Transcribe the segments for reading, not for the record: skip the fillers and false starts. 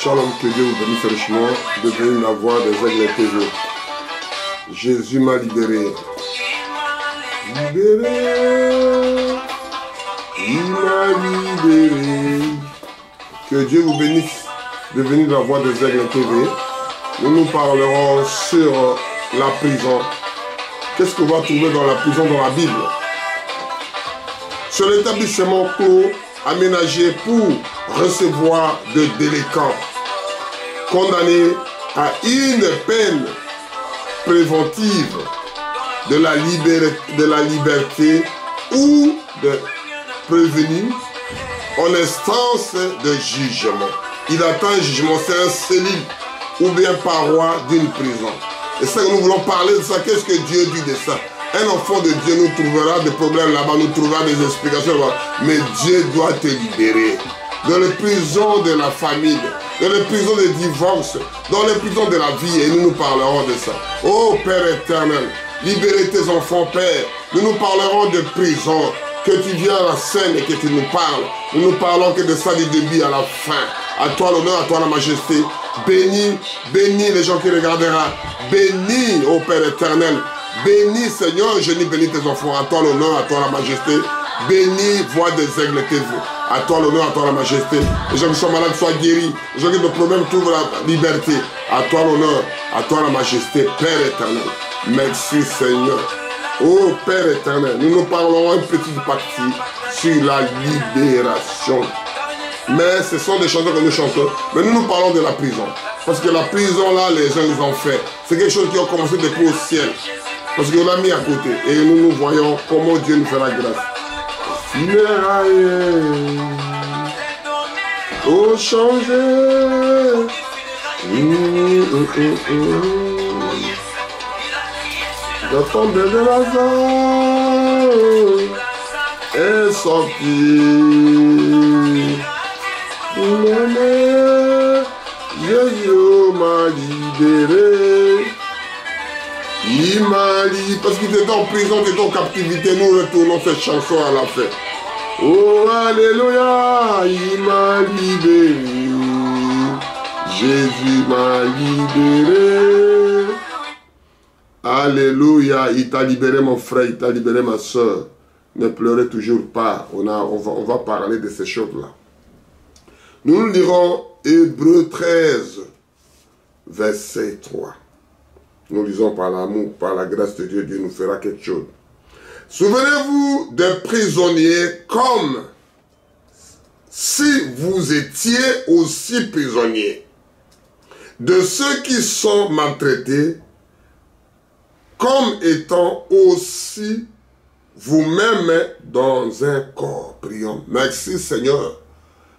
Shalom, que Dieu vous bénisse richement, devenez la voix des aigles TV. Jésus m'a libéré. Libéré. Il m'a libéré. Que Dieu vous bénisse, devenez la voix des aigles TV. Nous parlerons sur la prison. Qu'est-ce qu'on va trouver dans la prison dans la Bible? Sur l'établissement clos aménagé pour recevoir de délinquants condamnés à une peine préventive de la liberté ou de prévenu en instance de jugement. Il attend un jugement, c'est un cellule ou bien paroi d'une prison. Et ça, nous voulons parler de ça. Qu'est-ce que Dieu dit de ça? Un enfant de Dieu nous trouvera des problèmes là-bas, nous trouvera des explications là-bas. Mais Dieu doit te libérer. Dans les prisons de la famille, dans les prisons de divorce, dans les prisons de la vie, et nous parlerons de ça. Oh Père éternel, libérez tes enfants, Père. Nous parlerons de prison, que tu viens à la scène et que tu nous parles. Nous parlons que de ça du début à la fin. À toi l'honneur, à toi la majesté. Bénis, bénis les gens qui regarderont. Bénis, ô Père éternel. Bénis, Seigneur, je dis bénis tes enfants. À toi l'honneur, à toi la majesté. Bénis, voix des aigles TV. À toi l'honneur, à toi la majesté. Les gens qui sont malades soient guéris. Les gens qui ont des problèmes trouvent la liberté. À toi l'honneur, à toi la majesté, Père éternel. Merci Seigneur. Oh Père éternel, nous parlerons une petite partie sur la libération. Mais ce sont des chansons que nous chantons. Mais nous parlons de la prison. Parce que la prison là, les gens ils ont fait. C'est quelque chose qui a commencé depuis au ciel. Parce qu'on l'a mis à côté. Et nous voyons comment Dieu nous fait la grâce. Funérailles, oh changer, la tombe de Lazare est sortie. Jésus m'a libéré. Il m'a libéré. Parce qu'il était en prison, il était en captivité. Nous retournons cette chanson à la fin. Oh, alléluia, il m'a libéré. Jésus m'a libéré. Alléluia, il t'a libéré mon frère, il t'a libéré ma soeur. Ne pleurez toujours pas. On va parler de ces choses-là. Nous lirons Hébreux 13, verset 3. Nous lisons par l'amour, par la grâce de Dieu, Dieu nous fera quelque chose. Souvenez-vous des prisonniers comme si vous étiez aussi prisonniers. De ceux qui sont maltraités comme étant aussi vous-même dans un corps. Prions. Merci Seigneur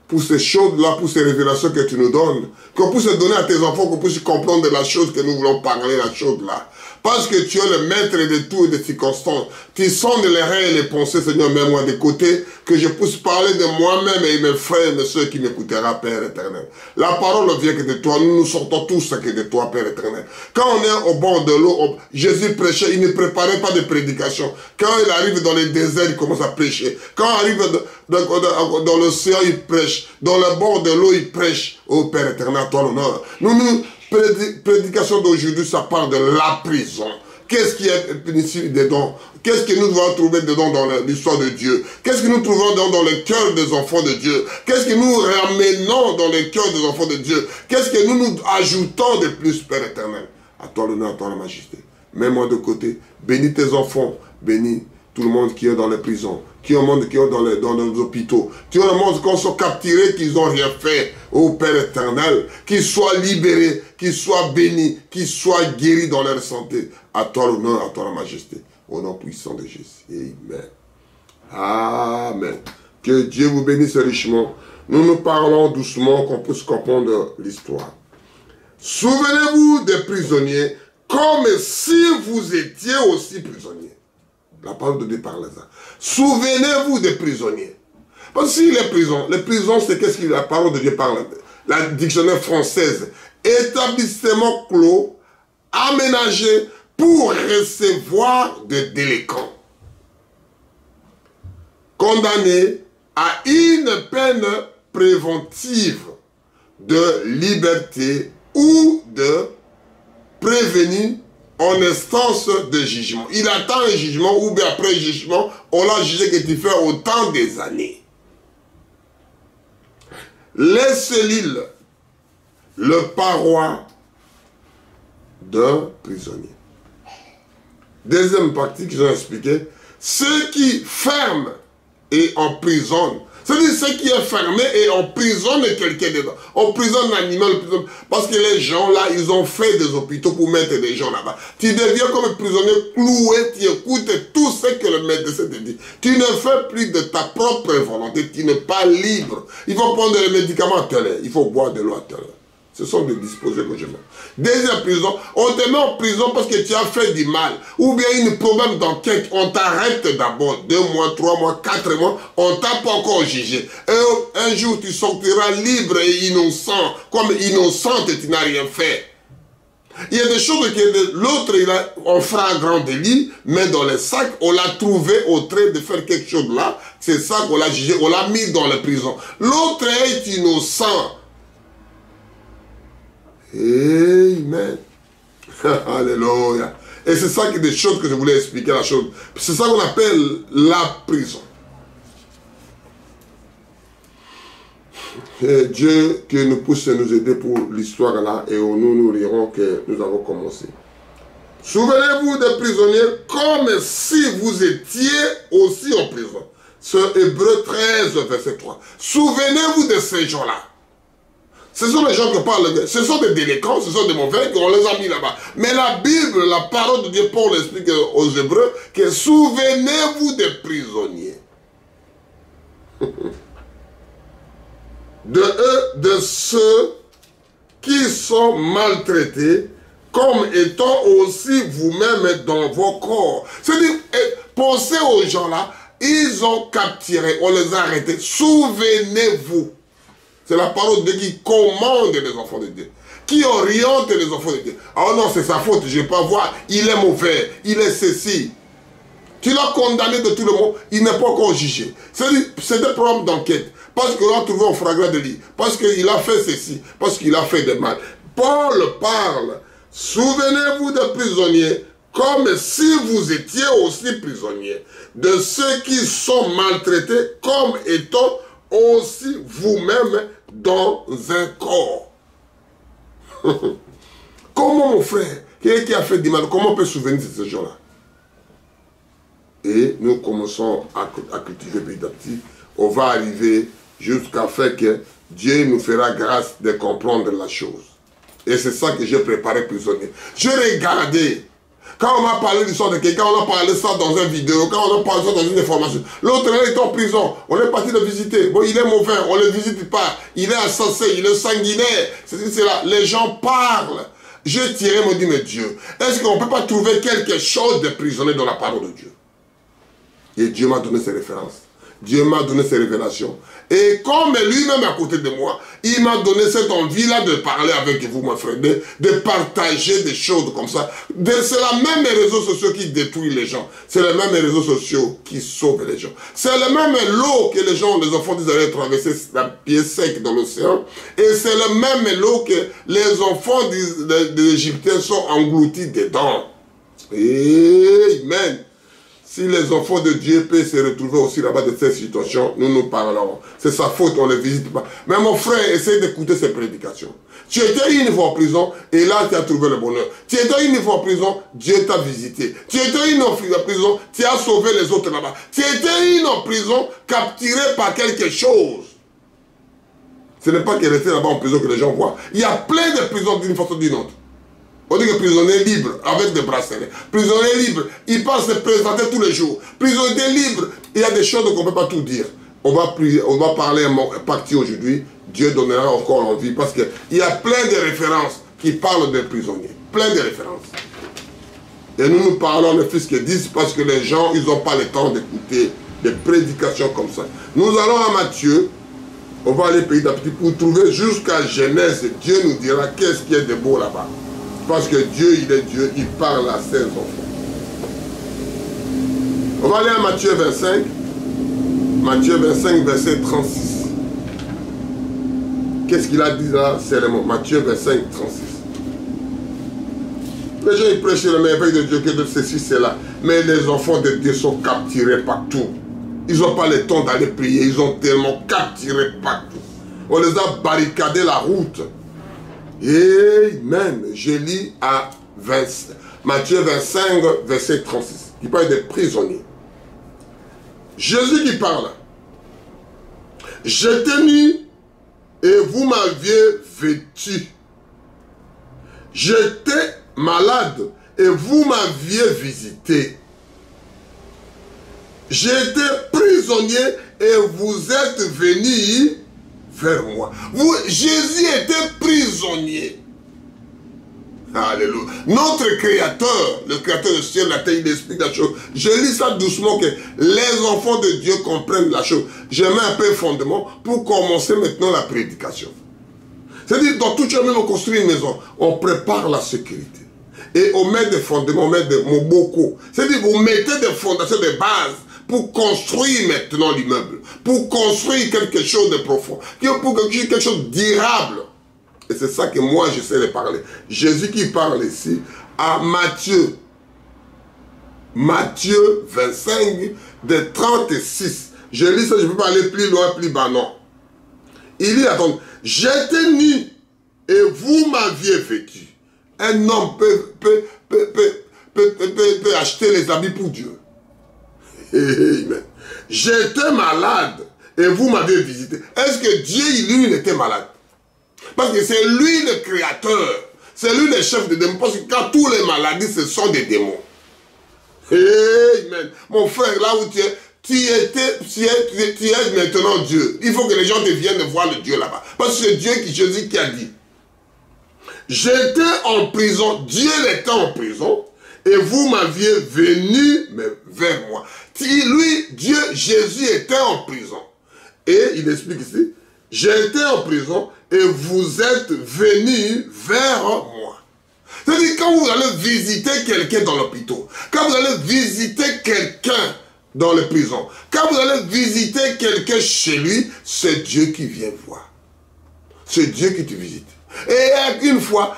pour ces choses-là, pour ces révélations que tu nous donnes. Qu'on puisse donner à tes enfants, qu'on puisse comprendre de la chose que nous voulons parler, la chose-là. Parce que tu es le maître de tout et des circonstances. Tu sondes les reins et les pensées, Seigneur, mets-moi de côté, que je puisse parler de moi-même et mes frères et mes soeurs qui m'écoutera, Père éternel. La parole vient que de toi, nous sortons tous que de toi, Père éternel. Quand on est au bord de l'eau, Jésus prêchait, il ne préparait pas de prédication. Quand il arrive dans les déserts, il commence à prêcher. Quand il arrive dans l'océan, il prêche. Dans le bord de l'eau, il prêche. Oh Père éternel, à toi l'honneur. Prédication d'aujourd'hui, ça parle de la prison. Qu'est-ce qui est ici dedans? Qu'est-ce que nous devons trouver dedans dans l'histoire de Dieu? Qu'est-ce que nous trouvons dans le cœur des enfants de Dieu? Qu'est-ce que nous ramenons dans le cœur des enfants de Dieu? Qu'est-ce que nous ajoutons de plus, Père éternel? À toi l'honneur, à toi la majesté. Mets-moi de côté. Bénis tes enfants. bénis tout le monde qui est dans les prisons, qui est au monde qui est dans les hôpitaux, tout le monde qui sont capturés, qui n'ont rien fait, ô Père éternel, qu'ils soient libérés, qu'ils soient bénis, qu'ils soient guéris dans leur santé. À toi l'honneur, à toi la majesté, au nom puissant de Jésus. Amen. Amen. Que Dieu vous bénisse richement. Nous nous parlons doucement, qu'on puisse comprendre l'histoire. Souvenez-vous des prisonniers comme si vous étiez aussi prisonniers. La parole de Dieu parle de ça. Souvenez-vous des prisonniers. Parce que si les prisons, c'est qu'est-ce que la parole de Dieu parle? La dictionnaire française, établissement clos, aménagé pour recevoir des délinquants, condamnés à une peine préventive de liberté ou de prévenir en instance de jugement. Il attend un jugement ou bien après un jugement, on l'a jugé que tu fais autant des années. Les cellules, le paroi d'un prisonnier. Deuxième partie qu'ils ont expliqué, ceux qui ferment et emprisonnent. C'est-à-dire ceux qui est fermé et emprisonne quelqu'un dedans. Emprisonne l'animal, parce que les gens là, ils ont fait des hôpitaux pour mettre des gens là-bas. Tu deviens comme un prisonnier cloué, tu écoutes tout ce que le médecin te dit. Tu ne fais plus de ta propre volonté, tu n'es pas libre. Il faut prendre les médicaments à telle heure, il faut boire de l'eau à telle heure. Ce sont des dispositions que je mets. Deuxième prison, on te met en prison parce que tu as fait du mal. Ou bien un problème d'enquête, on t'arrête d'abord 2 mois, 3 mois, 4 mois, on t'a pas encore jugé. Et un jour tu sortiras libre et innocent, comme innocente et tu n'as rien fait. Il y a des choses que l'autre, on fera un grand délit, mais dans le sac, on l'a trouvé au trait de faire quelque chose là. C'est ça qu'on l'a jugé, on l'a mis dans la prison. L'autre est innocent. Amen. Alléluia. Et c'est ça qui est des choses que je voulais expliquer la chose. C'est ça qu'on appelle la prison. Et Dieu que nous puisse nous aider pour l'histoire là et nous lirons que nous avons commencé. Souvenez-vous des prisonniers comme si vous étiez aussi en prison. C'est Hébreux 13, verset 3. Souvenez-vous de ces gens-là. Ce sont les gens qui parlent, ce sont des délinquants, ce sont des mauvais, qu'on les a mis là-bas. Mais la Bible, la parole de Dieu, Paul explique aux Hébreux que souvenez-vous des prisonniers. De ceux qui sont maltraités, comme étant aussi vous-même dans vos corps. C'est-à-dire, pensez aux gens là, ils ont capturé, on les a arrêtés. Souvenez-vous. C'est la parole de Dieu qui commande les enfants de Dieu, qui oriente les enfants de Dieu. Oh non, c'est sa faute, je ne vais pas voir, il est mauvais, il est ceci. Tu l'as condamné de tout le monde, il n'est pas encore jugé. C'est des problèmes d'enquête, parce qu'on l'a trouvé en flagrant délit, parce qu'il a fait ceci, parce qu'il a fait des mal. Paul parle, souvenez-vous des prisonniers, comme si vous étiez aussi prisonniers, de ceux qui sont maltraités comme étant aussi vous-même dans un corps. Comment mon frère, quelqu'un qui a fait du mal, comment on peut se souvenir de ces gens-là? Et nous commençons à cultiver petit à petit. On va arriver jusqu'à faire que Dieu nous fera grâce de comprendre la chose. Et c'est ça que j'ai préparé prisonnier. Je regardais. Quand on m'a parlé de l'histoire de quelqu'un, on a parlé ça dans une vidéo, quand on a parlé ça dans une information. L'autre est en prison, on est parti le visiter. Bon, il est mauvais, on ne le visite pas. Il est assassin, il est sanguinaire. C'est là, les gens parlent. Je tirais, me dis, mais Dieu, est-ce qu'on ne peut pas trouver quelque chose de prisonnier dans la parole de Dieu? Et Dieu m'a donné ses références. Dieu m'a donné ses révélations. Et comme lui-même à côté de moi, il m'a donné cette envie-là de parler avec vous, mon frère, de partager des choses comme ça. C'est la même réseaux sociaux qui détruisent les gens. C'est les mêmes réseaux sociaux qui sauvent les gens. C'est le même lot que les gens, les enfants d'Israël traverser la pied sec dans l'océan. Et c'est le même lot que les enfants des Égyptiens sont engloutis dedans. Amen. Si les enfants de Dieu peuvent se retrouver aussi là-bas de cette situation, nous parlerons. C'est sa faute, on ne les visite pas. Mais mon frère, essaye d'écouter ces prédications. Tu étais une fois en prison et là tu as trouvé le bonheur. Tu étais une fois en prison, Dieu t'a visité. Tu étais une fois en prison, tu as sauvé les autres là-bas. Tu étais une en prison, capturé par quelque chose. Ce n'est pas qu'il restait là-bas en prison que les gens voient. Il y a plein de prisons d'une façon ou d'une autre. On dit que prisonnier libre, avec des bracelets. Prisonnier libre, il passe se présenter tous les jours. Prisonnier libre, il y a des choses qu'on ne peut pas tout dire. On va parler un parti aujourd'hui. Dieu donnera encore envie parce qu'il y a plein de références qui parlent des prisonniers. Plein de références. Et nous parlons des fils qui disent parce que les gens, ils n'ont pas le temps d'écouter des prédications comme ça. Nous allons à Matthieu. On va aller petit à petit pour trouver jusqu'à Genèse. Dieu nous dira qu'est-ce qui est de beau là-bas. Parce que Dieu, il est Dieu, il parle à ses enfants. On va aller à Matthieu 25. Matthieu 25, verset 36. Qu'est-ce qu'il a dit là? C'est le mot. Matthieu 25, 36. Les gens, ils prêchent le merveille de Dieu, que de ceci, c'est là. Mais les enfants de Dieu sont capturés partout. Ils n'ont pas le temps d'aller prier. Ils ont tellement capturé partout. On les a barricadé la route. Amen. Je lis à Matthieu 25, verset 36. Il parle des prisonniers. Jésus qui parle. J'étais nu et vous m'aviez vêtu. J'étais malade et vous m'aviez visité. J'étais prisonnier et vous êtes venus vers moi. Jésus était prisonnier. Alléluia. Notre Créateur, le Créateur du ciel, la terre, il explique la chose. Je lis ça doucement que les enfants de Dieu comprennent la chose. Je mets un peu de fondement pour commencer maintenant la prédication. C'est-à-dire, dans tout chemin, on construit une maison. On prépare la sécurité. Et on met des fondements, on met des moboko. C'est-à-dire, vous mettez des fondations, des bases pour construire maintenant l'immeuble. Pour construire quelque chose de profond. Pour construire quelque chose d'irrable. Et c'est ça que moi j'essaie de parler. Jésus qui parle ici à Matthieu. Matthieu 25, de 36. Je lis ça, je ne peux pas aller plus loin, plus bas, non. Il dit, attendez, j'étais nu et vous m'aviez vêtu. Un homme peut acheter les habits pour Dieu. Amen. J'étais malade et vous m'avez visité. Est-ce que Dieu, lui, il était malade? Parce que c'est lui le créateur. C'est lui le chef des démons. Parce que quand tous les maladies, ce sont des démons. Amen. Mon frère, là où tu es, tu es maintenant Dieu. Il faut que les gens te viennent voir le Dieu là-bas. Parce que c'est Dieu Jésus qui a dit. J'étais en prison. Dieu était en prison. Et vous m'aviez venu vers moi. Lui, Dieu, Jésus était en prison. Et il explique ici. J'étais en prison et vous êtes venus vers moi. C'est-à-dire quand vous allez visiter quelqu'un dans l'hôpital, quand vous allez visiter quelqu'un dans la prison, quand vous allez visiter quelqu'un chez lui, c'est Dieu qui vient voir. C'est Dieu qui te visite. Et une fois,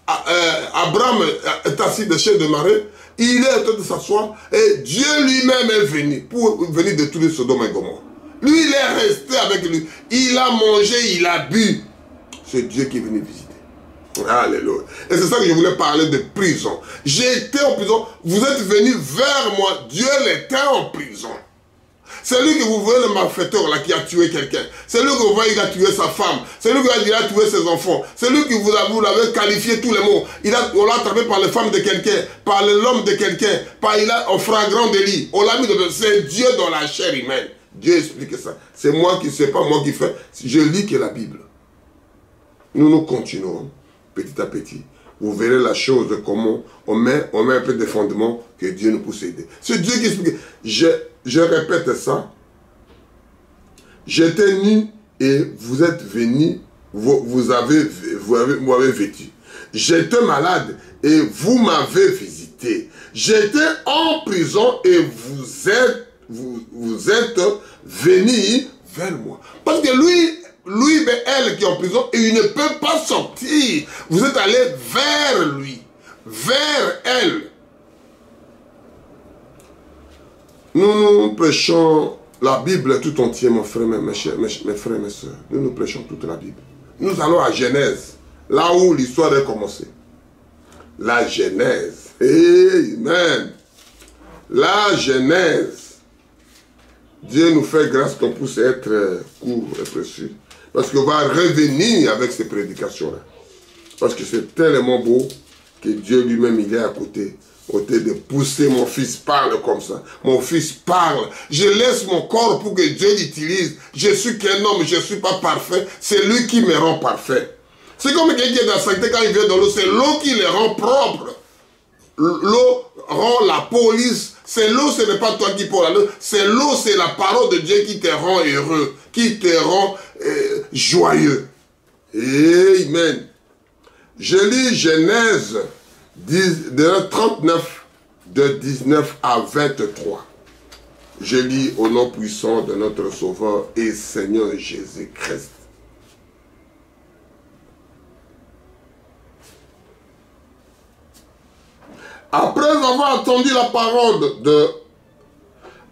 Abraham est assis de chez de Marais, il est en train de s'asseoir et Dieu lui-même est venu pour venir détruire Sodome et Gomorrhe. Lui, il est resté avec lui. Il a mangé, il a bu. C'est Dieu qui est venu visiter. Alléluia. Et c'est ça que je voulais parler de prison. J'étais en prison. Vous êtes venus vers moi. Dieu était en prison. C'est lui que vous voyez, le malfaiteur là qui a tué quelqu'un. C'est lui que vous voyez qui a tué sa femme. C'est lui qui a tué ses enfants. C'est lui que vous l'avez qualifié tous les mots. On l'a attrapé par les femmes de quelqu'un, par l'homme de quelqu'un, en flagrant délit. On l'a mis de... C'est Dieu dans la chair humaine. Dieu explique ça. C'est moi qui ne sais pas moi qui fais. Je lis que la Bible. Nous continuons petit à petit. Vous verrez la chose de comment on met un peu de fondement que Dieu nous pousse à aider. C'est Dieu qui explique. Je répète ça. J'étais nu et vous êtes venus, vous m'avez vêtu. J'étais malade et vous m'avez visité. J'étais en prison et vous êtes venus vers moi. Parce que lui, elle qui est en prison, et il ne peut pas sortir. Vous êtes allés vers lui, vers elle. Nous prêchons la Bible tout entière, mon frère, mes frères, mes soeurs. Nous prêchons toute la Bible. Nous allons à Genèse, là où l'histoire a commencé. La Genèse. Amen. La Genèse. Dieu nous fait grâce qu'on puisse être court et précis. Parce qu'on va revenir avec ces prédications-là. Parce que c'est tellement beau que Dieu lui-même, il est à côté. Côté de pousser, mon fils parle comme ça. Mon fils parle. Je laisse mon corps pour que Dieu l'utilise. Je suis qu'un homme, je ne suis pas parfait. C'est lui qui me rend parfait. C'est comme quelqu'un qui est dans la sainteté, quand il vient dans l'eau, c'est l'eau qui le rend propre. L'eau rend la police. C'est l'eau, ce n'est pas toi qui parles l'eau. C'est l'eau, c'est la parole de Dieu qui te rend heureux, qui te rend joyeux. Amen. Je lis Genèse 39, de 19 à 23. Je lis au nom puissant de notre Sauveur et Seigneur Jésus-Christ. Après avoir entendu la parole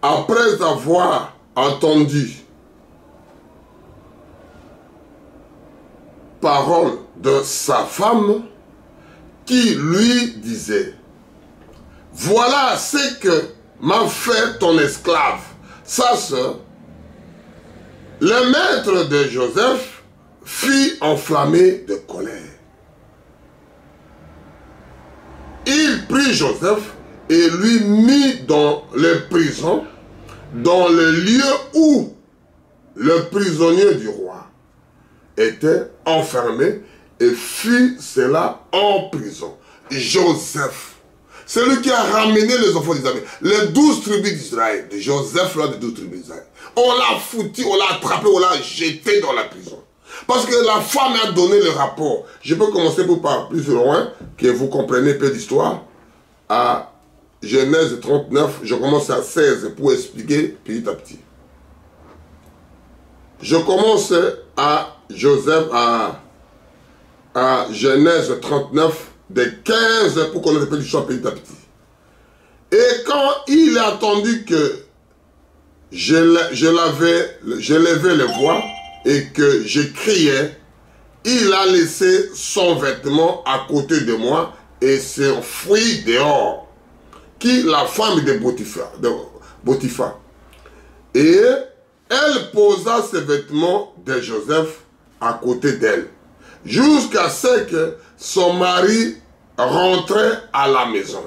après avoir entendu parole de sa femme, qui lui disait, voilà ce que m'a fait ton esclave, sa sœur. Le maître de Joseph fut enflammé de colère. Il prit Joseph et lui mit dans les prisons, dans le lieu où le prisonnier du roi était enfermé, et fut cela en prison. Joseph, celui qui a ramené les enfants d'Israël, les 12 tribus d'Israël, de Joseph là, des 12 tribus d'Israël, on l'a foutu, on l'a attrapé, on l'a jeté dans la prison. Parce que la femme a donné le rapport. Je peux commencer pour parler plus loin, que vous compreniez peu d'histoire. À Genèse 39, je commence à 16 pour expliquer petit à petit. Je commence à Joseph, à Genèse 39, de 15 pour qu'on ait l'histoire petit à petit. Et quand il a entendu que je levais les voix et que je criais, il a laissé son vêtement à côté de moi et s'enfuit dehors. Qui la femme de Potiphar. Et elle posa ses vêtements de Joseph à côté d'elle, jusqu'à ce que son mari rentrait à la maison.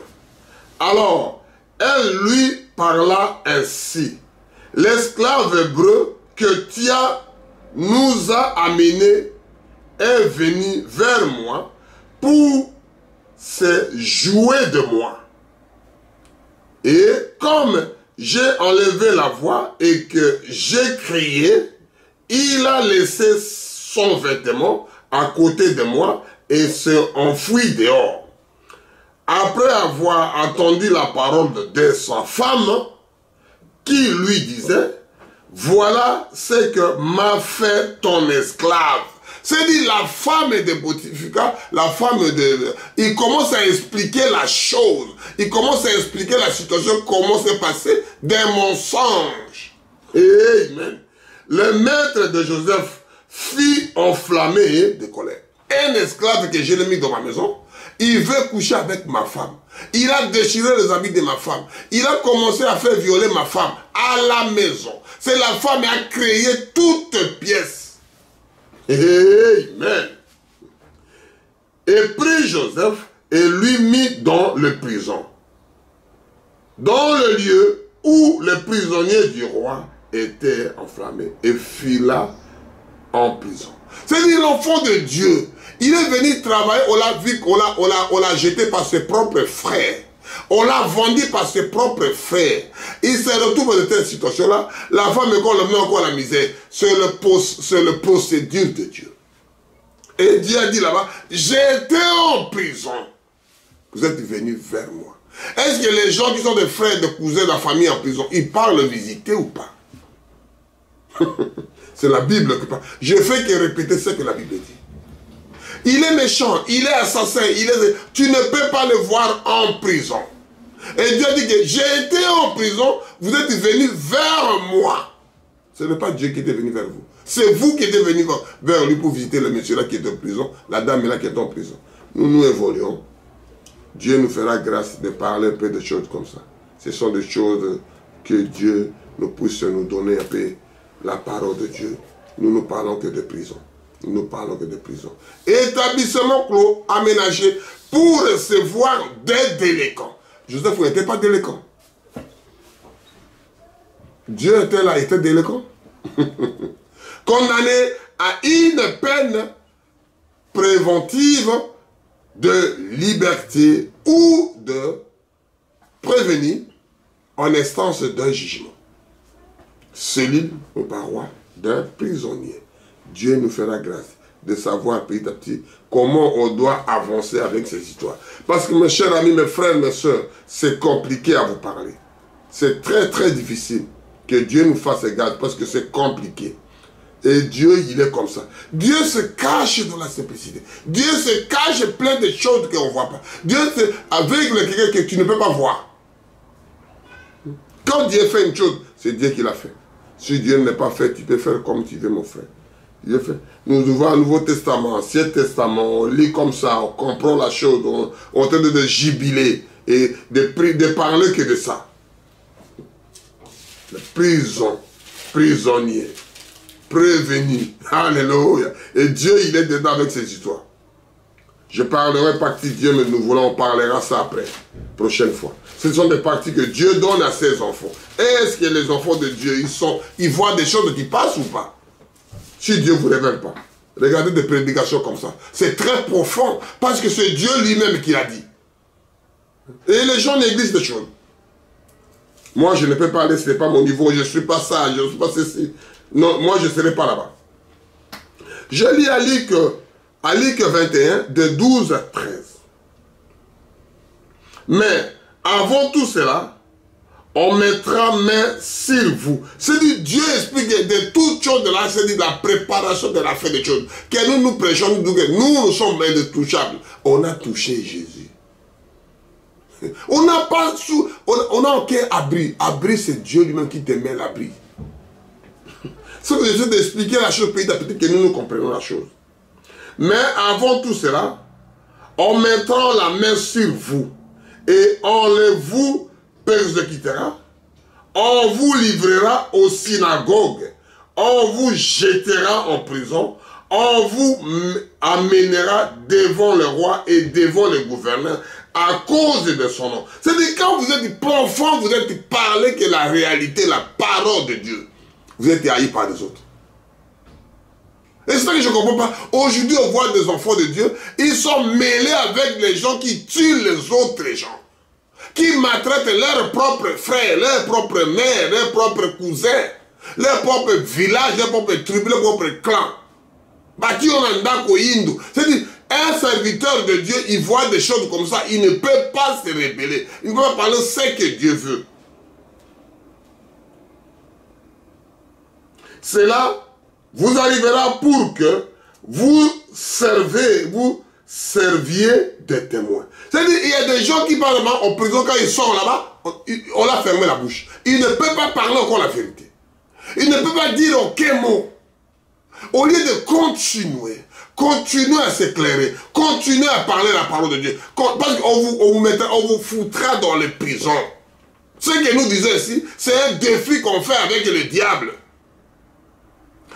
Alors, elle lui parla ainsi. L'esclave hébreu que tu nous a amené est venu vers moi pour se jouer de moi. Et comme j'ai enlevé la voix et que j'ai crié, il a laissé son vêtement à côté de moi et s'est enfui dehors. Après avoir entendu la parole de sa femme, qui lui disait, voilà ce que m'a fait ton esclave. C'est-à-dire la femme de Potiphar, la femme de... Il commence à expliquer la chose. Il commence à expliquer la situation, comment c'est passé, des mensonges. Amen. Le maître de Joseph fut enflammé de colère. Un esclave que j'ai mis dans ma maison, il veut coucher avec ma femme. Il a déchiré les habits de ma femme. Il a commencé à faire violer ma femme à la maison. C'est la femme qui a créé toute pièce. Amen. Et prit Joseph et lui mit dans le prison, dans le lieu où le prisonnier du roi était enflammé, et fit là en prison. C'est-à-dire l'enfant de Dieu, il est venu travailler, on l'a vu, on l'a jeté par ses propres frères. On l'a vendu par ses propres frères. Il se retrouve dans cette situation-là. La femme, quand le met encore à la misère, c'est le procédure de Dieu. Et Dieu a dit là-bas, j'étais en prison. Vous êtes venus vers moi. Est-ce que les gens qui sont des frères, des cousins de la famille en prison, ils parlent visiter ou pas? C'est la Bible qui parle. Je fais que répéter ce que la Bible dit. Il est méchant, il est assassin, tu ne peux pas le voir en prison. Et Dieu dit que j'ai été en prison, vous êtes venus vers moi. Ce n'est pas Dieu qui était venu vers vous. C'est vous qui êtes venus vers lui pour visiter le monsieur là qui est en prison, la dame là qui est en prison. Nous évoluons. Dieu nous fera grâce de parler un peu de choses comme ça. Ce sont des choses que Dieu nous puisse nous donner un peu la parole de Dieu. Nous parlons que de prison. Nous parlons que de prison. Établissement clos aménagé pour recevoir des délinquants. Joseph n'était pas délinquant. Dieu était là, il était délinquant. Condamné à une peine préventive de liberté ou de prévenir en instance d'un jugement. Cellule aux parois d'un prisonnier. Dieu nous fera grâce de savoir petit à petit comment on doit avancer avec ces histoires. Parce que mes chers amis, mes frères, mes soeurs, c'est compliqué à vous parler. C'est très très difficile que Dieu nous fasse grâce parce que c'est compliqué. Et Dieu, il est comme ça. Dieu se cache dans la simplicité. Dieu se cache plein de choses qu'on ne voit pas. Dieu, c'est avec quelqu'un que tu ne peux pas voir. Quand Dieu fait une chose, c'est Dieu qui l'a fait. Si Dieu ne l'a pas fait, tu peux faire comme tu veux, mon frère. Dieu fait. Nous ouvrons un Nouveau Testament, Ancien Testament, on lit comme ça, on comprend la chose, on est en train de jubiler et de parler que de ça. La prison, prisonnier, prévenu, alléluia. Et Dieu, il est dedans avec ces histoires. Je parlerai partie de Dieu, mais nous voulons, on parlera ça après, prochaine fois. Ce sont des parties que Dieu donne à ses enfants. Est-ce que les enfants de Dieu, ils voient des choses qui passent ou pas? Si Dieu ne vous révèle pas, regardez des prédications comme ça. C'est très profond, parce que c'est Dieu lui-même qui l'a dit. Et les gens négligent des choses. Moi, je ne peux pas aller, ce n'est pas mon niveau, je ne suis pas ça, je ne suis pas ceci. Non, moi, je ne serai pas là-bas. Je lis à Luc 21, de 12 à 13. Mais, avant tout cela, on mettra main sur vous. C'est-à-dire, Dieu explique de toutes choses de là, c'est-à-dire la préparation de la fin des choses. Que nous prêchons, nous sommes intouchables. On a touché Jésus. On n'a pas on n'a aucun abri. Abri, c'est Dieu lui-même qui te met l'abri. C'est que j'essaie d'expliquer la chose petit à petit que nous comprenons la chose. Mais avant tout cela, on mettra la main sur vous et on vous persécutera, on vous livrera aux synagogues, on vous jettera en prison, on vous amènera devant le roi et devant le gouverneur à cause de son nom. C'est-à-dire quand vous êtes profond, vous êtes parlé que la réalité, la parole de Dieu, vous êtes haïs par les autres. Et c'est ça que je ne comprends pas. Aujourd'hui, on voit des enfants de Dieu, ils sont mêlés avec les gens qui tuent les autres gens, qui maltraitent leurs propres frères, leurs propres mères, leurs propres cousins, leurs propres villages, leurs propres tribus, leurs propres clans. C'est-à-dire, un serviteur de Dieu, il voit des choses comme ça, il ne peut pas se rebeller. Il ne peut pas parler ce que Dieu veut. Cela vous arrivera pour que vous serviez des témoins. C'est-à-dire, il y a des gens qui parlent en prison, quand ils sont là-bas, on leur a fermé la bouche. Il ne peut pas parler encore la vérité. Il ne peut pas dire aucun mot. Au lieu de continuer à s'éclairer, continuer à parler la parole de Dieu, parce qu'on vous foutra dans les prisons. Ce que nous disons ici, c'est un défi qu'on fait avec le diable.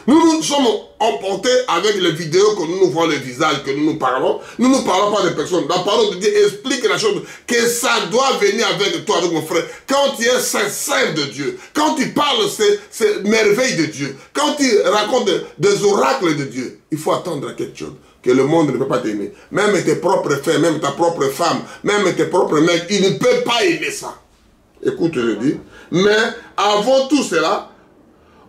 Nous sommes emportés avec les vidéos que nous voyons, les visages que nous parlons. Nous ne parlons pas de personnes. La parole de Dieu explique la chose, que ça doit venir avec toi, avec mon frère. Quand tu es sincère de Dieu, quand tu parles ces merveilles de Dieu, quand tu racontes des oracles de Dieu, il faut attendre à quelque chose que le monde ne peut pas t'aimer. Même tes propres frères, même ta propre femme, même tes propres mecs, ils ne peuvent pas aimer ça. Écoute, je le dis. Mais avant tout cela,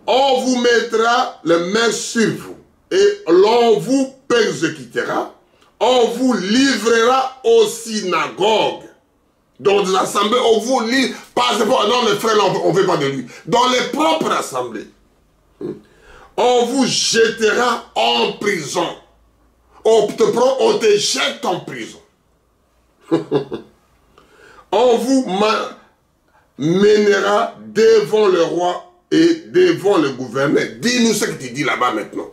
on vous mettra les mains sur vous et l'on vous persécutera, on vous livrera aux synagogues. Dans les assemblées, on vous livre, pas dans les frères, on ne veut pas de lui. Dans les propres assemblées, on vous jettera en prison. On te jette en prison. on vous mènera devant le roi et devant le gouverneur. Dis-nous ce que tu dis là-bas maintenant.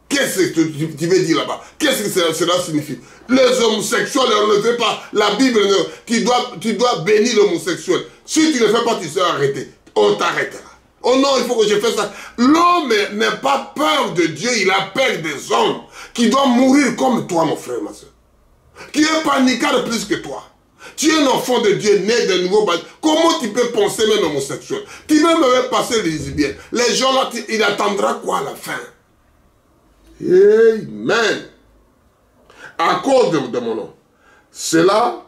Qu'est-ce que tu veux dire là-bas? Qu'est-ce que cela signifie? Les homosexuels, on ne fait pas. La Bible, tu dois bénir l'homosexuel. Si tu ne le fais pas, tu seras arrêté. On t'arrêtera. Oh non, il faut que je fasse ça. L'homme n'a pas peur de Dieu, il a peur des hommes qui doivent mourir comme toi, mon frère, ma soeur. Qui est panicard plus que toi. Tu es un enfant de Dieu, né de nouveau. Comment tu peux penser même homosexuel? Tu veux même passer les lesbiennes. Les gens là, il attendra quoi à la fin? Amen. À cause de mon nom. Cela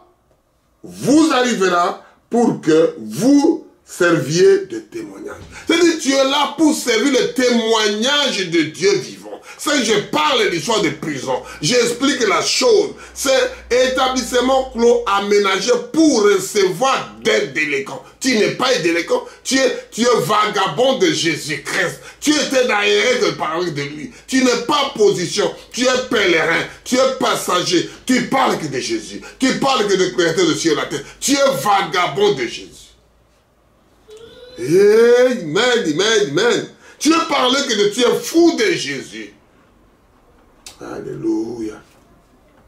vous arrivera pour que vous serviez de témoignage. C'est-à-dire tu es là pour servir le témoignage de Dieu vivant. C'est je parle de l'histoire de prison. J'explique la chose. C'est établissement clos aménagé pour recevoir des délinquants. Tu n'es pas un délinquant. Tu es vagabond de Jésus-Christ. Tu étais derrière de parler de lui. Tu n'es pas position. Tu es pèlerin. Tu es passager. Tu parles que de Jésus. Tu parles que de créateur de ciel et la terre. Tu es vagabond de Jésus. Amen, amen, amen. Tu as parlé que tu es fou de Jésus. Alléluia.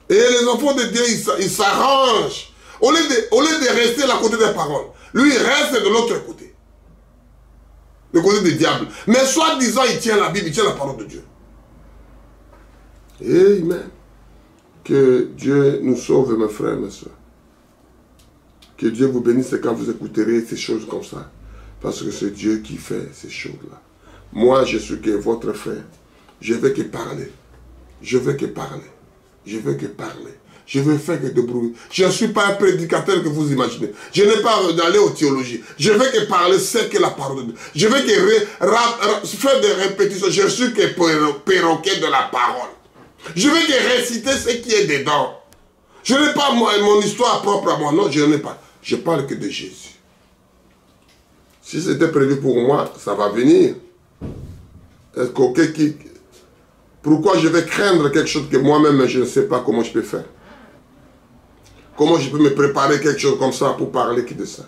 Et les enfants de Dieu, ils s'arrangent. Au lieu de rester à côté des paroles, lui, il reste de l'autre côté. Le côté du diable. Mais soi-disant, il tient la Bible, il tient la parole de Dieu. Amen. Que Dieu nous sauve, mes frères, mes soeurs. Que Dieu vous bénisse quand vous écouterez ces choses comme ça. Parce que c'est Dieu qui fait ces choses-là. Moi, je suis que votre frère. Je veux que parler. Je veux que parler. Je veux que parler. Je veux faire que de bruit. Je ne suis pas un prédicateur que vous imaginez. Je n'ai pas d'aller aux théologies. Je veux que parler, c'est que la parole de Dieu. Je veux que faire des répétitions. Je suis que perroquet de la parole. Je veux que réciter ce qui est dedans. Je n'ai pas mon histoire propre à moi. Non, je n'en ai pas. Je parle que de Jésus. Si c'était prévu pour moi, ça va venir. Pourquoi je vais craindre quelque chose que moi-même, je ne sais pas comment je peux faire? Comment je peux me préparer quelque chose comme ça pour parler que de ça?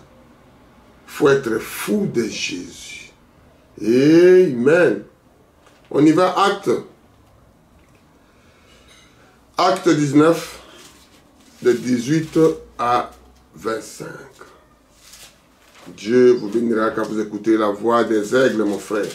Il faut être fou de Jésus. Amen. On y va, Acte 19, de 18 à 25. Dieu vous bénira quand vous écoutez la voix des aigles, mon frère.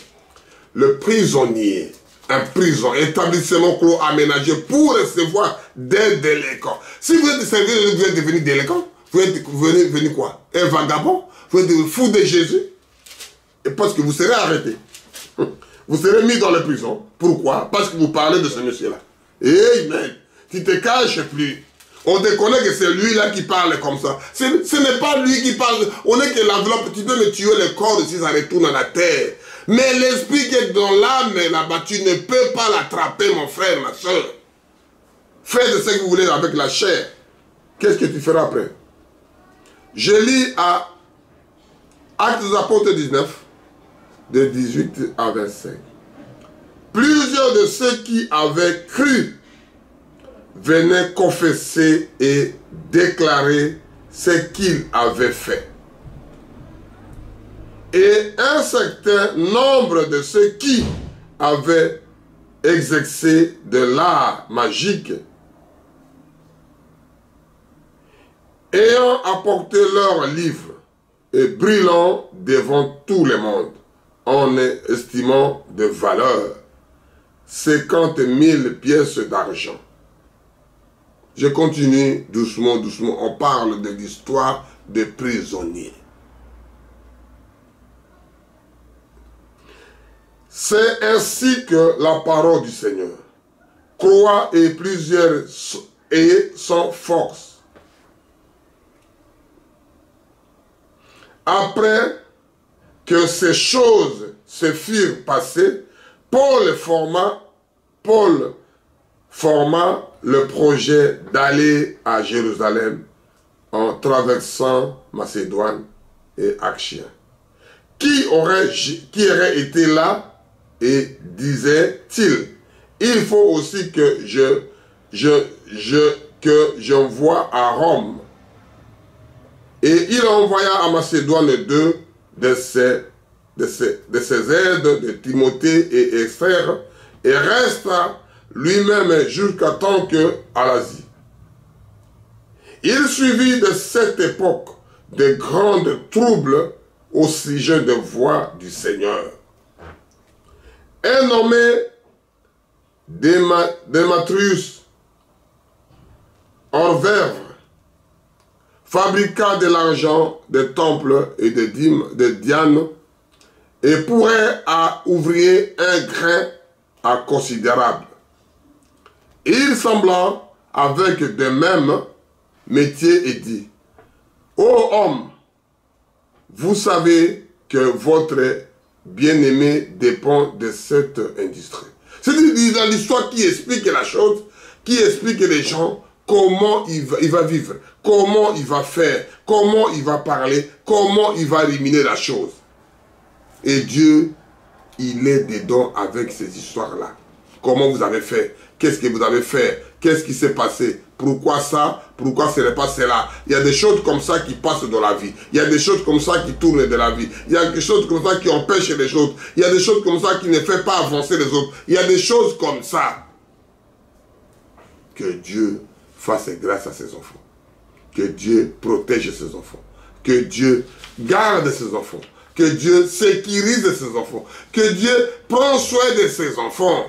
Le prisonnier, un prison, établissement clos aménagé pour recevoir des délinquants. Si vous êtes servi, vous êtes devenu délinquant. Vous êtes devenu quoi? Un vagabond? Vous êtes fou de Jésus? Et parce que vous serez arrêté. Vous serez mis dans la prison. Pourquoi? Parce que vous parlez de ce monsieur-là. Amen. Tu te caches plus. On te connaît que c'est lui-là qui parle comme ça. Ce n'est pas lui qui parle. On est que l'enveloppe. Tu peux me tuer le corps si ça retourne à la terre. Mais l'esprit qui est dans l'âme là-bas, tu ne peux pas l'attraper, mon frère, ma soeur. Faites ce que vous voulez avec la chair. Qu'est-ce que tu feras après? Je lis à Actes des Apôtres 19, de 18 à 25. Plusieurs de ceux qui avaient cru venaient confesser et déclarer ce qu'ils avaient fait. Et un certain nombre de ceux qui avaient exercé de l'art magique, ayant apporté leurs livres et brillant devant tout le monde, en estimant de valeur 50 000 pièces d'argent. Je continue doucement, doucement. On parle de l'histoire des prisonniers. C'est ainsi que la parole du Seigneur croit et plusieurs et sans force. Après que ces choses se furent passées, Paul forma le projet d'aller à Jérusalem en traversant Macédoine et Achia. Qui aurait été là et disait-il, il faut aussi que j'envoie à Rome Et il envoya à Macédoine deux de ses aides, de Timothée et Esther, et resta lui-même jusqu'à temps que à l'Asie. Il suivit de cette époque de grands troubles au sujet de voix du Seigneur. Un nommé Démétrius Orverve fabriqua de l'argent, des temples et des Diane, et pourrait à ouvrier un grain considérable. Il sembla avec de mêmes métiers et dit: ô homme, vous savez que votre bien-aimé dépend de cette industrie. C'est dans l'histoire qui explique la chose, qui explique les gens comment il va vivre, comment il va faire, comment il va parler, comment il va éliminer la chose. Et Dieu, il est dedans avec ces histoires-là. Comment vous avez fait? Qu'est-ce que vous avez fait? Qu'est-ce qui s'est passé? Pourquoi ça? Pourquoi ce n'est pas cela? Il y a des choses comme ça qui passent dans la vie. Il y a des choses comme ça qui tournent dans la vie. Il y a des choses comme ça qui empêchent les autres. Il y a des choses comme ça qui ne font pas avancer les autres. Il y a des choses comme ça. Que Dieu fasse grâce à ses enfants. Que Dieu protège ses enfants. Que Dieu garde ses enfants. Que Dieu sécurise ses enfants. Que Dieu prend soin de ses enfants.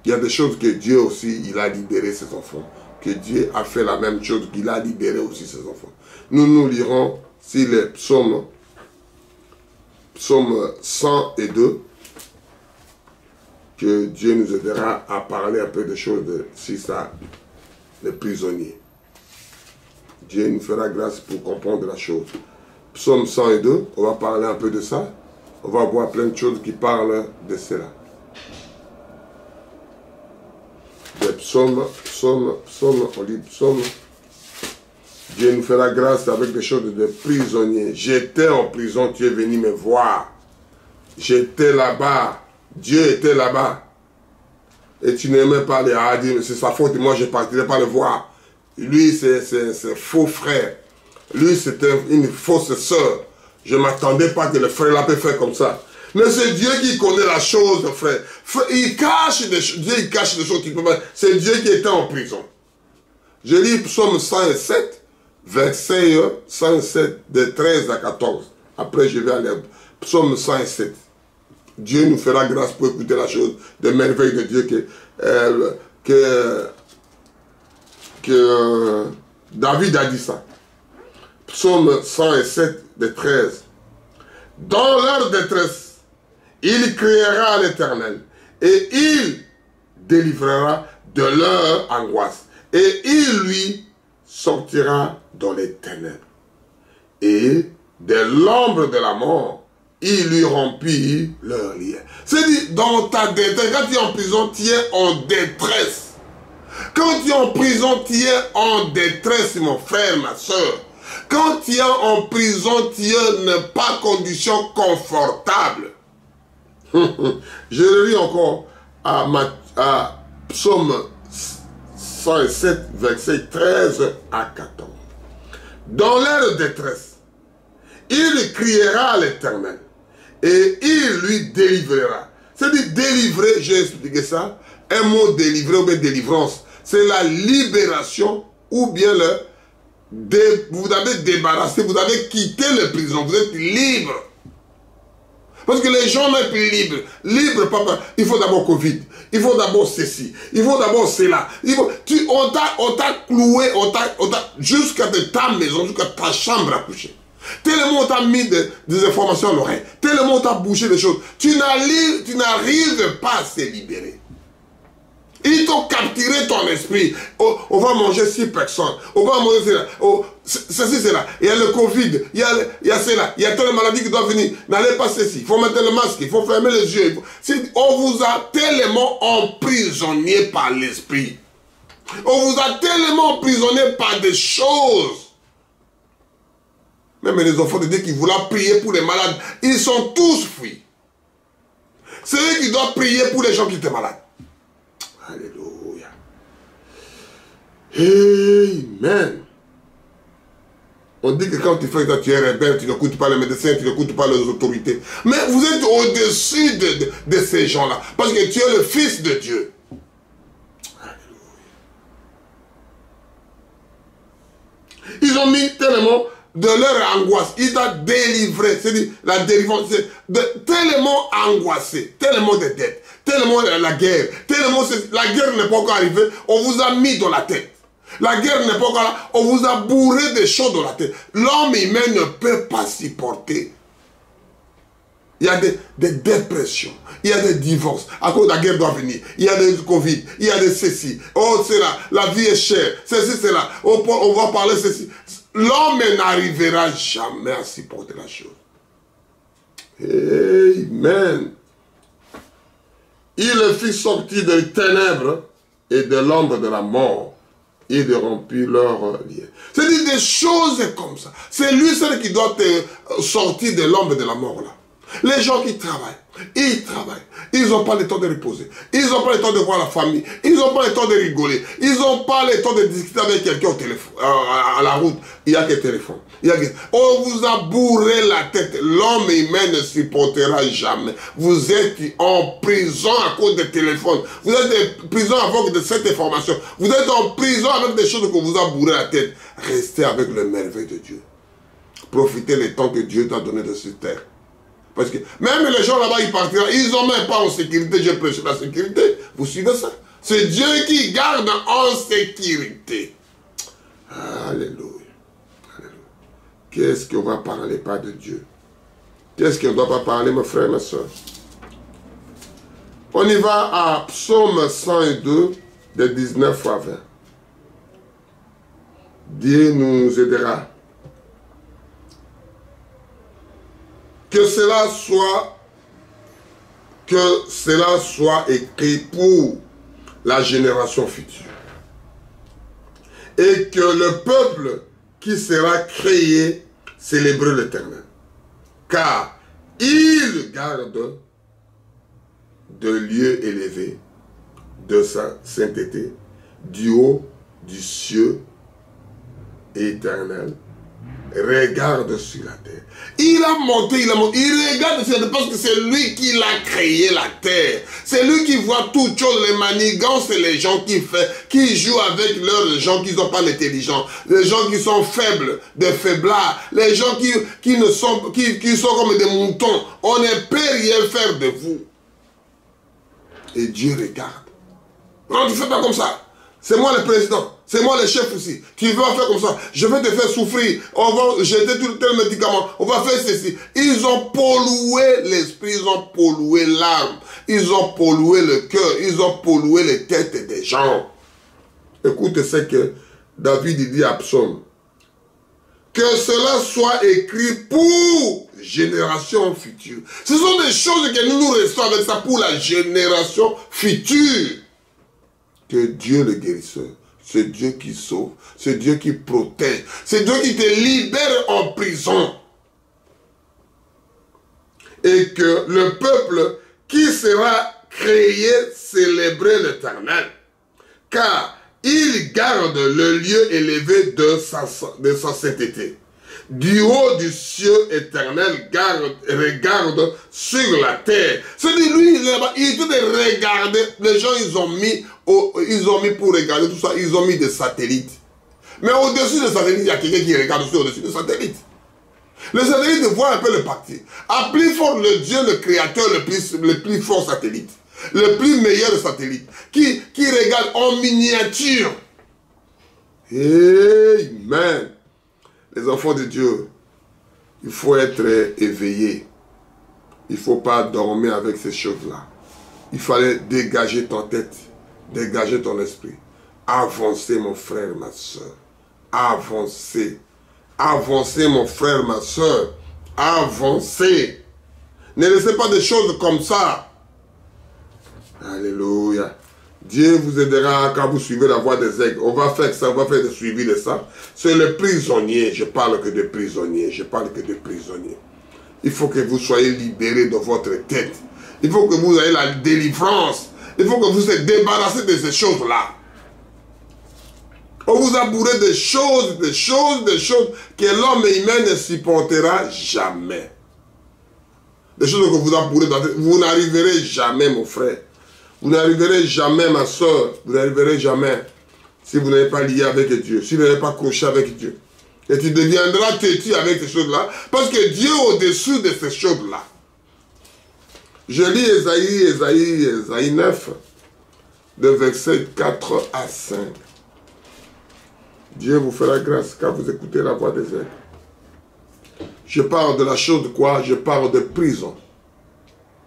Il y a des choses que Dieu aussi, il a libéré ses enfants. Que Dieu a fait la même chose, qu'il a libéré aussi ses enfants. Nous lirons sur les psaumes 102, que Dieu nous aidera à parler un peu de choses sur ça, les prisonniers. Dieu nous fera grâce pour comprendre la chose. Psaume 102, on va parler un peu de ça. On va voir plein de choses qui parlent de cela. Des psaumes, on lit psaume. Dieu nous fera grâce avec des choses de prisonniers. J'étais en prison, tu es venu me voir. J'étais là-bas, Dieu était là-bas. Et tu n'aimais pas les dire c'est sa faute, moi je ne partirai pas le voir. Lui, c'est faux frère. Lui, c'était une fausse sœur. Je ne m'attendais pas que le frère là peut faire comme ça. Mais c'est Dieu qui connaît la chose, frère. Il cache des choses. Dieu il cache des choses qu'il peut pas. C'est Dieu qui était en prison. Je lis Psaume 107, verset 107, de 13 à 14. Après, je vais aller Psaume 107. Dieu nous fera grâce pour écouter la chose de merveille de Dieu que David a dit ça. Psaume 107, de 13. Dans leur détresse, il criera à l'Éternel et il délivrera de leur angoisse et il lui sortira dans les ténèbres. Et de l'ombre de la mort, il lui remplit leur lien. C'est-à-dire, dans ta détresse, quand tu es en prison, tu es en détresse. Quand tu es en prison, tu es en détresse, mon frère, ma soeur. Quand tu es en prison, tu n'es pas en condition confortable. Je le lis encore à Psaume 107, verset 13 à 14. Dans leur détresse, il criera à l'Éternel et il lui délivrera. C'est-à-dire délivrer, j'ai expliqué ça, un mot délivrer ou bien délivrance, c'est la libération ou bien vous avez débarrassé, vous avez quitté la prison, vous êtes libre. Parce que les gens n'est plus libres. Libre, papa, il faut d'abord Covid, il faut d'abord ceci, il faut d'abord cela. On t'a cloué, jusqu'à ta maison, jusqu'à ta chambre à coucher. Tellement on t'a mis des informations à l'oreille, tellement on t'a bouché des choses. Tu n'arrives pas à se libérer. Ils t'ont capturé ton esprit. On va manger 6 personnes. On va manger cela. Ceci, c'est là. Il y a le Covid. Il y a cela. Il y a telle maladie qui doit venir. N'allez pas ceci. Il faut mettre le masque. Il faut fermer les yeux. On vous a tellement emprisonné par l'esprit. On vous a tellement emprisonné par des choses. Même les enfants de Dieu qui voulaient prier pour les malades, ils sont tous fuis. C'est eux qui doivent prier pour les gens qui étaient malades. Alléluia. Amen. On dit que quand tu fais ça, tu es rebelle, tu n'écoutes pas les médecins, tu n'écoutes pas les autorités. Mais vous êtes au-dessus de ces gens-là. Parce que tu es le Fils de Dieu. Ils ont mis tellement de leur angoisse. Ils ont délivré. C'est-à-dire la délivrance. Tellement angoissé. Tellement de dettes. Tellement la guerre. Tellement la guerre n'est pas encore arrivée. On vous a mis dans la tête. La guerre n'est pas encore là. On vous a bourré des choses dans la tête. L'homme humain ne peut pas supporter. Il y a des dépressions. Il y a des divorces. À cause de la guerre doit venir. Il y a des Covid. Il y a des ceci. Oh, c'est là. La vie est chère. Ceci, c'est là. On va parler ceci. L'homme n'arrivera jamais à supporter la chose. Amen. Il le fit sortir des ténèbres et de l'ombre de la mort. Et de remplir leur lien. C'est-à-dire des choses comme ça. C'est lui seul qui doit te sortir de l'ombre de la mort là. Les gens qui travaillent, ils travaillent. Ils n'ont pas le temps de reposer. Ils n'ont pas le temps de voir la famille. Ils n'ont pas le temps de rigoler. Ils n'ont pas le temps de discuter avec quelqu'un au téléphone, à la route. Il n'y a que le téléphone. On vous a bourré la tête. L'homme humain ne supportera jamais. Vous êtes en prison à cause des téléphones. Vous êtes en prison à cause de cette information. Vous êtes en prison avec des choses qu'on vous a bourré la tête. Restez avec le merveille de Dieu. Profitez des temps que Dieu t'a donné de cette terre. Parce que même les gens là-bas, ils partiront, ils n'ont même pas en sécurité. Je prêche la sécurité. Vous suivez ça? C'est Dieu qui garde en sécurité. Alléluia. Alléluia. Qu'est-ce qu'on va parler pas de Dieu? Qu'est-ce qu'on ne doit pas parler, mes frères et mes soeurs? On y va à Psaume 102, de 19 à 20. Dieu nous aidera. Que cela soit écrit pour la génération future. Et que le peuple qui sera créé célèbre l'Éternel. Car il garde de lieux élevés de sa sainteté, du haut du cieux éternel, regarde sur la terre. Il a monté, il regarde sur la terre parce que c'est lui qui l'a créé la terre. C'est lui qui voit toutes choses, les manigances et les gens qui jouent avec les gens qui n'ont pas l'intelligence, les gens qui sont faibles, des faiblards, les gens qui sont comme des moutons. On ne peut rien faire de vous. Et Dieu regarde. Non, tu ne fais pas comme ça. C'est moi le président. C'est moi le chef aussi. Tu veux faire comme ça. Je vais te faire souffrir. On va jeter tout tel médicament. On va faire ceci. Ils ont pollué l'esprit. Ils ont pollué l'âme. Ils ont pollué le cœur. Ils ont pollué les têtes des gens. Écoute ce que David dit à Psaume. Que cela soit écrit pour génération future. Ce sont des choses que nous restons avec ça pour la génération future. Que Dieu le guérisseur, c'est Dieu qui sauve, c'est Dieu qui protège, c'est Dieu qui te libère en prison. Et que le peuple qui sera créé célébrer l'Éternel. Car il garde le lieu élevé de sa sainteté. Du haut du ciel éternel regarde sur la terre. C'est-à-dire, lui, il était de regarder. Les gens, ils ont mis pour regarder tout ça, ils ont mis des satellites. Mais au-dessus des satellites, il y a quelqu'un qui regarde aussi au-dessus des satellites. Les satellites voient un peu le parti. À plus fort, le Dieu, le créateur, le plus fort satellite. Le plus meilleur satellite. Qui regarde en miniature. Amen. Les enfants de Dieu, il faut être éveillé. Il ne faut pas dormir avec ces choses-là. Il fallait dégager ton tête, dégager ton esprit. Avancez, mon frère, ma soeur. Avancez. Avancez, mon frère, ma soeur. Avancez. Ne laissez pas des choses comme ça. Alléluia. Dieu vous aidera quand vous suivez la voie des aigles. On va faire ça, on va faire des suivis de ça. C'est le prisonnier. Je parle que de prisonniers. Je parle que de prisonniers. Il faut que vous soyez libérés de votre tête. Il faut que vous ayez la délivrance. Il faut que vous vous débarrassez de ces choses-là. On vous a bourré des choses que l'homme humain ne supportera jamais. Des choses que vous a bourré dans la tête. Vous n'arriverez jamais, mon frère. Vous n'arriverez jamais, ma soeur. Vous n'arriverez jamais si vous n'êtes pas lié avec Dieu. Si vous n'êtes pas accroché avec Dieu. Et tu deviendras têtu avec ces choses-là. Parce que Dieu est au-dessus de ces choses-là. Je lis Ésaïe 9, de versets 4 à 5. Dieu vous fera grâce quand vous écoutez la voix des êtres. Je parle de la chose de quoi? Je parle de prison.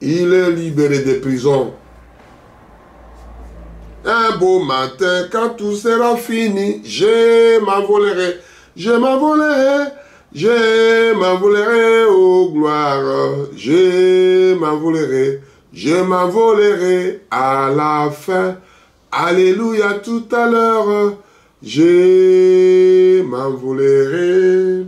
Il est libéré des prisons. Un beau matin, quand tout sera fini, je m'envolerai. Je m'envolerai. Je m'envolerai, ô gloire. Je m'envolerai à la fin. Alléluia, tout à l'heure. Je m'envolerai.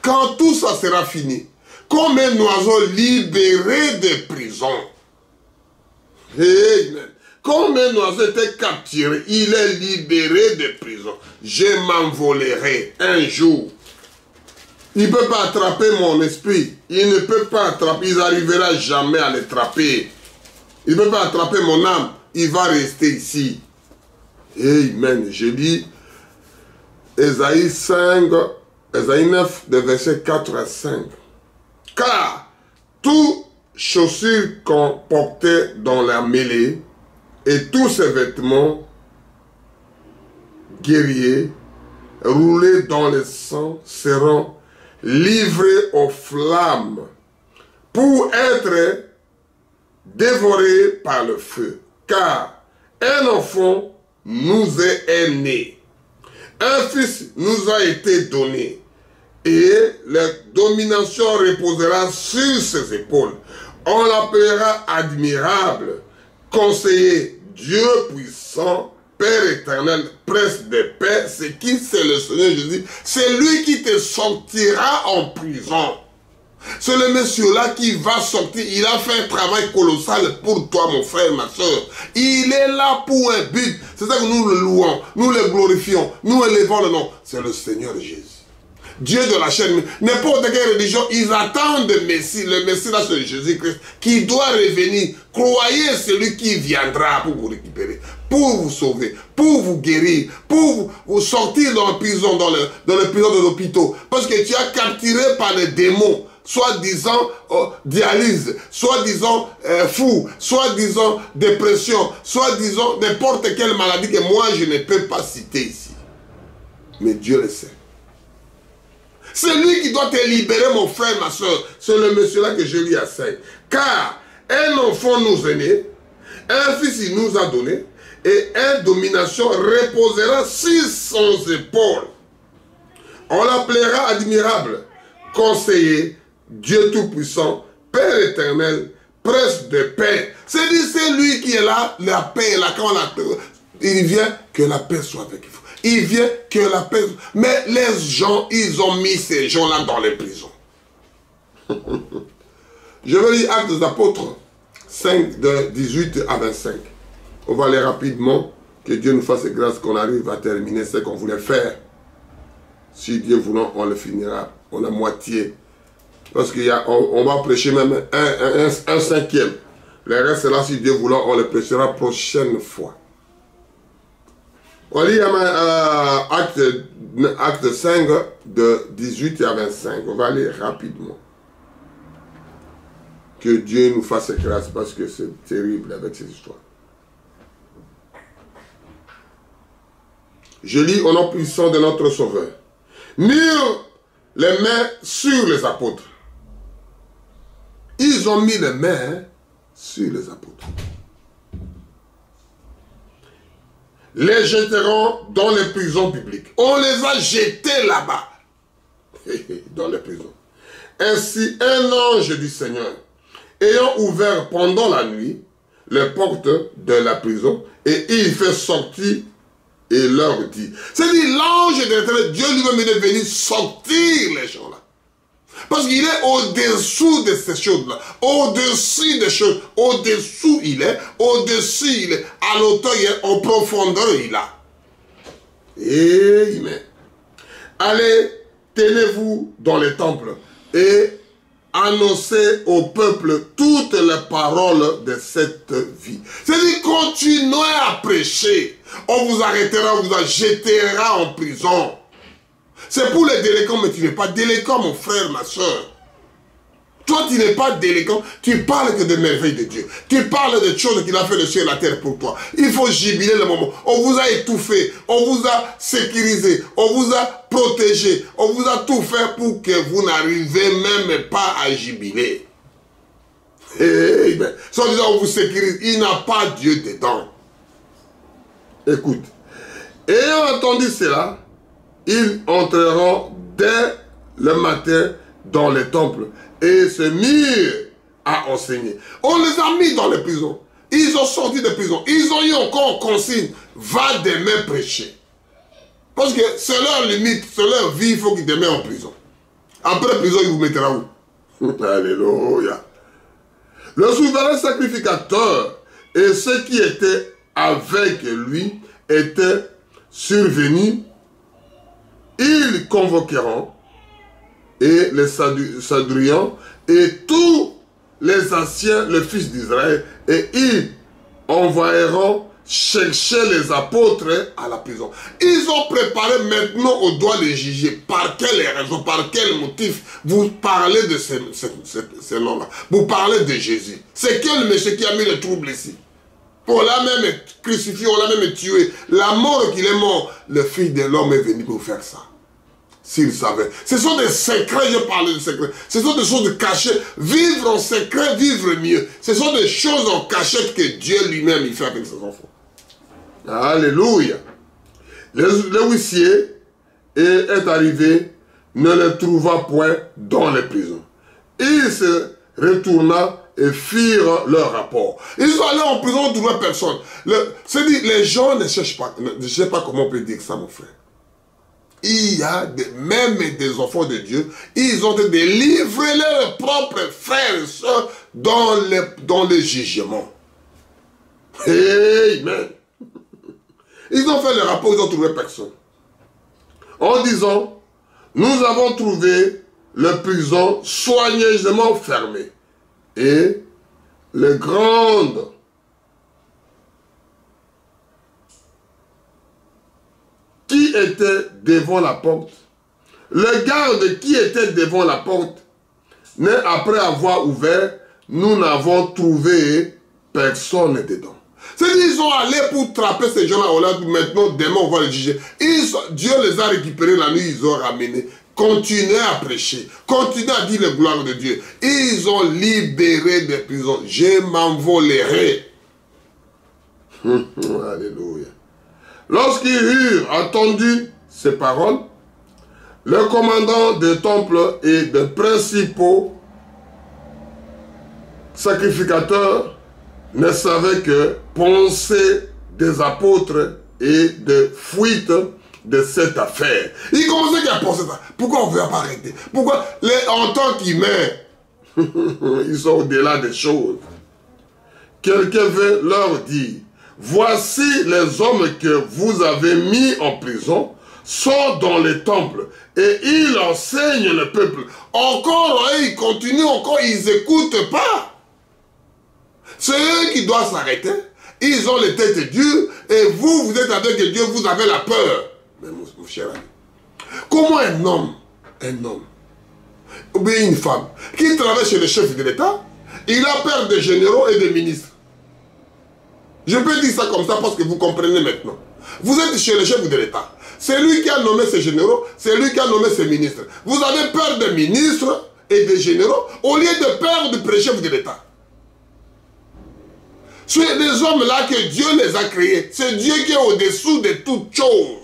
Quand tout ça sera fini, comme un oiseau libéré de prison. Amen. Comme un oiseau était capturé, il est libéré de prison. Je m'envolerai un jour. Il ne peut pas attraper mon esprit. Il ne peut pas attraper. Il n'arrivera jamais à l'attraper. Il ne peut pas attraper mon âme. Il va rester ici. Amen. Je lis Ésaïe 9, de versets 4 à 5. Car tout chaussure qu'on portait dans la mêlée et tous ses vêtements guerriers roulés dans le sang seront livrés aux flammes pour être dévorés par le feu. Car un enfant nous est né, un fils nous a été donné, et la domination reposera sur ses épaules. On l'appellera admirable, conseiller, Dieu puissant, Père éternel, prince de paix. C'est qui? C'est le Seigneur Jésus. C'est lui qui te sortira en prison. C'est le monsieur-là qui va sortir. Il a fait un travail colossal pour toi, mon frère, ma soeur. Il est là pour un but. C'est ça que nous le louons, nous le glorifions, nous élevons le nom. C'est le Seigneur Jésus. Dieu de la chaîne, n'importe quelle religion, ils attendent le Messie là c'est Jésus-Christ, qui doit revenir. Croyez celui qui viendra pour vous récupérer, pour vous sauver, pour vous guérir, pour vous sortir dans la prison, dans le prison de l'hôpital. Parce que tu es capturé par les démons, soi-disant dialyse, soi-disant fou, soi-disant dépression, soi-disant n'importe quelle maladie que moi je ne peux pas citer ici. Mais Dieu le sait. C'est lui qui doit te libérer, mon frère, ma soeur. C'est le monsieur-là que je lis à 5. Car un enfant nous est né, un fils il nous a donné, et une domination reposera sur son épaule. On l'appellera admirable, conseiller, Dieu tout-puissant, Père éternel, prince de paix. C'est lui qui est là, la paix est là. Quand il vient, que la paix soit avec vous. Il vient que la paix... Mais les gens, ils ont mis ces gens-là dans les prisons. Je vais lire Actes des Apôtres 5, de 18 à 25. On va aller rapidement. Que Dieu nous fasse grâce qu'on arrive à terminer ce qu'on voulait faire. Si Dieu voulant, on le finira. On a moitié. Parce qu'on va prêcher même un cinquième. Le reste là, si Dieu voulant, on le prêchera prochaine fois. On lit acte 5 de 18 à 25. On va aller rapidement. Que Dieu nous fasse grâce parce que c'est terrible avec ces histoires. Je lis au nom puissant de notre Sauveur. Mirent les mains sur les apôtres. Ils ont mis les mains sur les apôtres. Les jetteront dans les prisons publiques. On les a jetés là-bas, dans les prisons. Ainsi, un ange du Seigneur, ayant ouvert pendant la nuit les portes de la prison, et il fait sortir et leur dit. C'est-à-dire, l'ange de l'Éternel, Dieu lui-même est venu sortir les gens-là. Parce qu'il est au-dessous de ces choses-là. Au-dessus des choses. Au-dessous il est. Au-dessus il est. À l'auteur il est. En profondeur il a. Amen. Allez, tenez-vous dans les temples et annoncez au peuple toutes les paroles de cette vie. C'est-à-dire, continuez à prêcher. On vous arrêtera, on vous jettera en prison. C'est pour les délinquants, mais tu n'es pas délinquant, mon frère, ma soeur. Toi, tu n'es pas délinquant, tu parles que des merveilles de Dieu. Tu parles des choses qu'il a fait le ciel et la terre pour toi. Il faut jubiler le moment. On vous a étouffé, on vous a sécurisé, on vous a protégé, on vous a tout fait pour que vous n'arrivez même pas à jubiler. Eh bien, sans dire on vous sécurise, il n'a pas Dieu dedans. Écoute, ayant entendu cela, ils entreront dès le matin dans les temples et se mirent à enseigner. On les a mis dans les prisons. Ils ont sorti de prison. Ils ont eu encore consigne. Va demain prêcher. Parce que c'est leur limite, c'est leur vie, il faut qu'ils te mettent en prison. Après prison, ils vous mettront où? Alléluia. Le souverain sacrificateur et ceux qui étaient avec lui étaient survenus. Ils convoqueront et les Sadduciens et tous les anciens, les fils d'Israël, et ils envoieront chercher les apôtres à la prison. Ils ont préparé maintenant, on doit les juger. Par quelle raison, par quel motif vous parlez de ces noms-là? Vous parlez de Jésus. C'est quel monsieur qui a mis le trouble ici? On l'a même crucifié, on l'a même tué. La mort qu'il est mort, le Fils de l'homme est venu pour faire ça. S'il savait. Ce sont des secrets, je parle de secrets. Ce sont des choses cachées. Vivre en secret, vivre mieux. Ce sont des choses en cachette que Dieu lui-même il fait avec ses enfants. Alléluia. Le huissier est arrivé, ne le trouva point dans les prisons. Il se retourna et firent leur rapport. Ils sont allés en prison, on ne trouvait personne. C'est-à-dire, les gens ne cherchent pas. Je ne sais pas comment on peut dire ça, mon frère. Il y a même des enfants de Dieu, ils ont délivré leurs propres frères et sœurs dans les jugements. Amen. Ils ont fait le rapport, ils n'ont trouvé personne. En disant, nous avons trouvé la prison soigneusement fermée. Et les grandes qui était devant la porte, le garde qui était devant la porte, mais après avoir ouvert, nous n'avons trouvé personne dedans. C'est-à-dire qu'ils sont allés pour trapper ces gens-là, maintenant, demain, on va les juger. Dieu les a récupérés la nuit, ils ont ramené. Continuez à prêcher, continuez à dire les gloires de Dieu. Ils ont libéré des prisons. Je m'envolerai. Alléluia. Lorsqu'ils eurent entendu ces paroles, le commandant des temples et des principaux sacrificateurs ne savaient que penser des apôtres et des fuites de cette affaire. Ils commençaient à penser ça. Pourquoi on ne veut pas arrêter? Pourquoi en tant qu'humains, ils sont au-delà des choses. Quelqu'un veut leur dire, voici les hommes que vous avez mis en prison, sont dans les temples et ils enseignent le peuple. Encore, ils continuent, encore, ils n'écoutent pas. C'est eux qui doivent s'arrêter. Ils ont les têtes dures et vous, vous êtes avec Dieu, vous avez la peur. Mais mon cher ami, comment un homme, ou bien une femme, qui travaille chez le chef de l'État, il a peur des généraux et des ministres. Je peux dire ça comme ça parce que vous comprenez maintenant. Vous êtes chez le chef de l'État. C'est lui qui a nommé ses généraux, c'est lui qui a nommé ses ministres. Vous avez peur des ministres et des généraux au lieu de peur du chef de l'État. C'est des hommes-là que Dieu les a créés. C'est Dieu qui est au-dessous de toutes choses.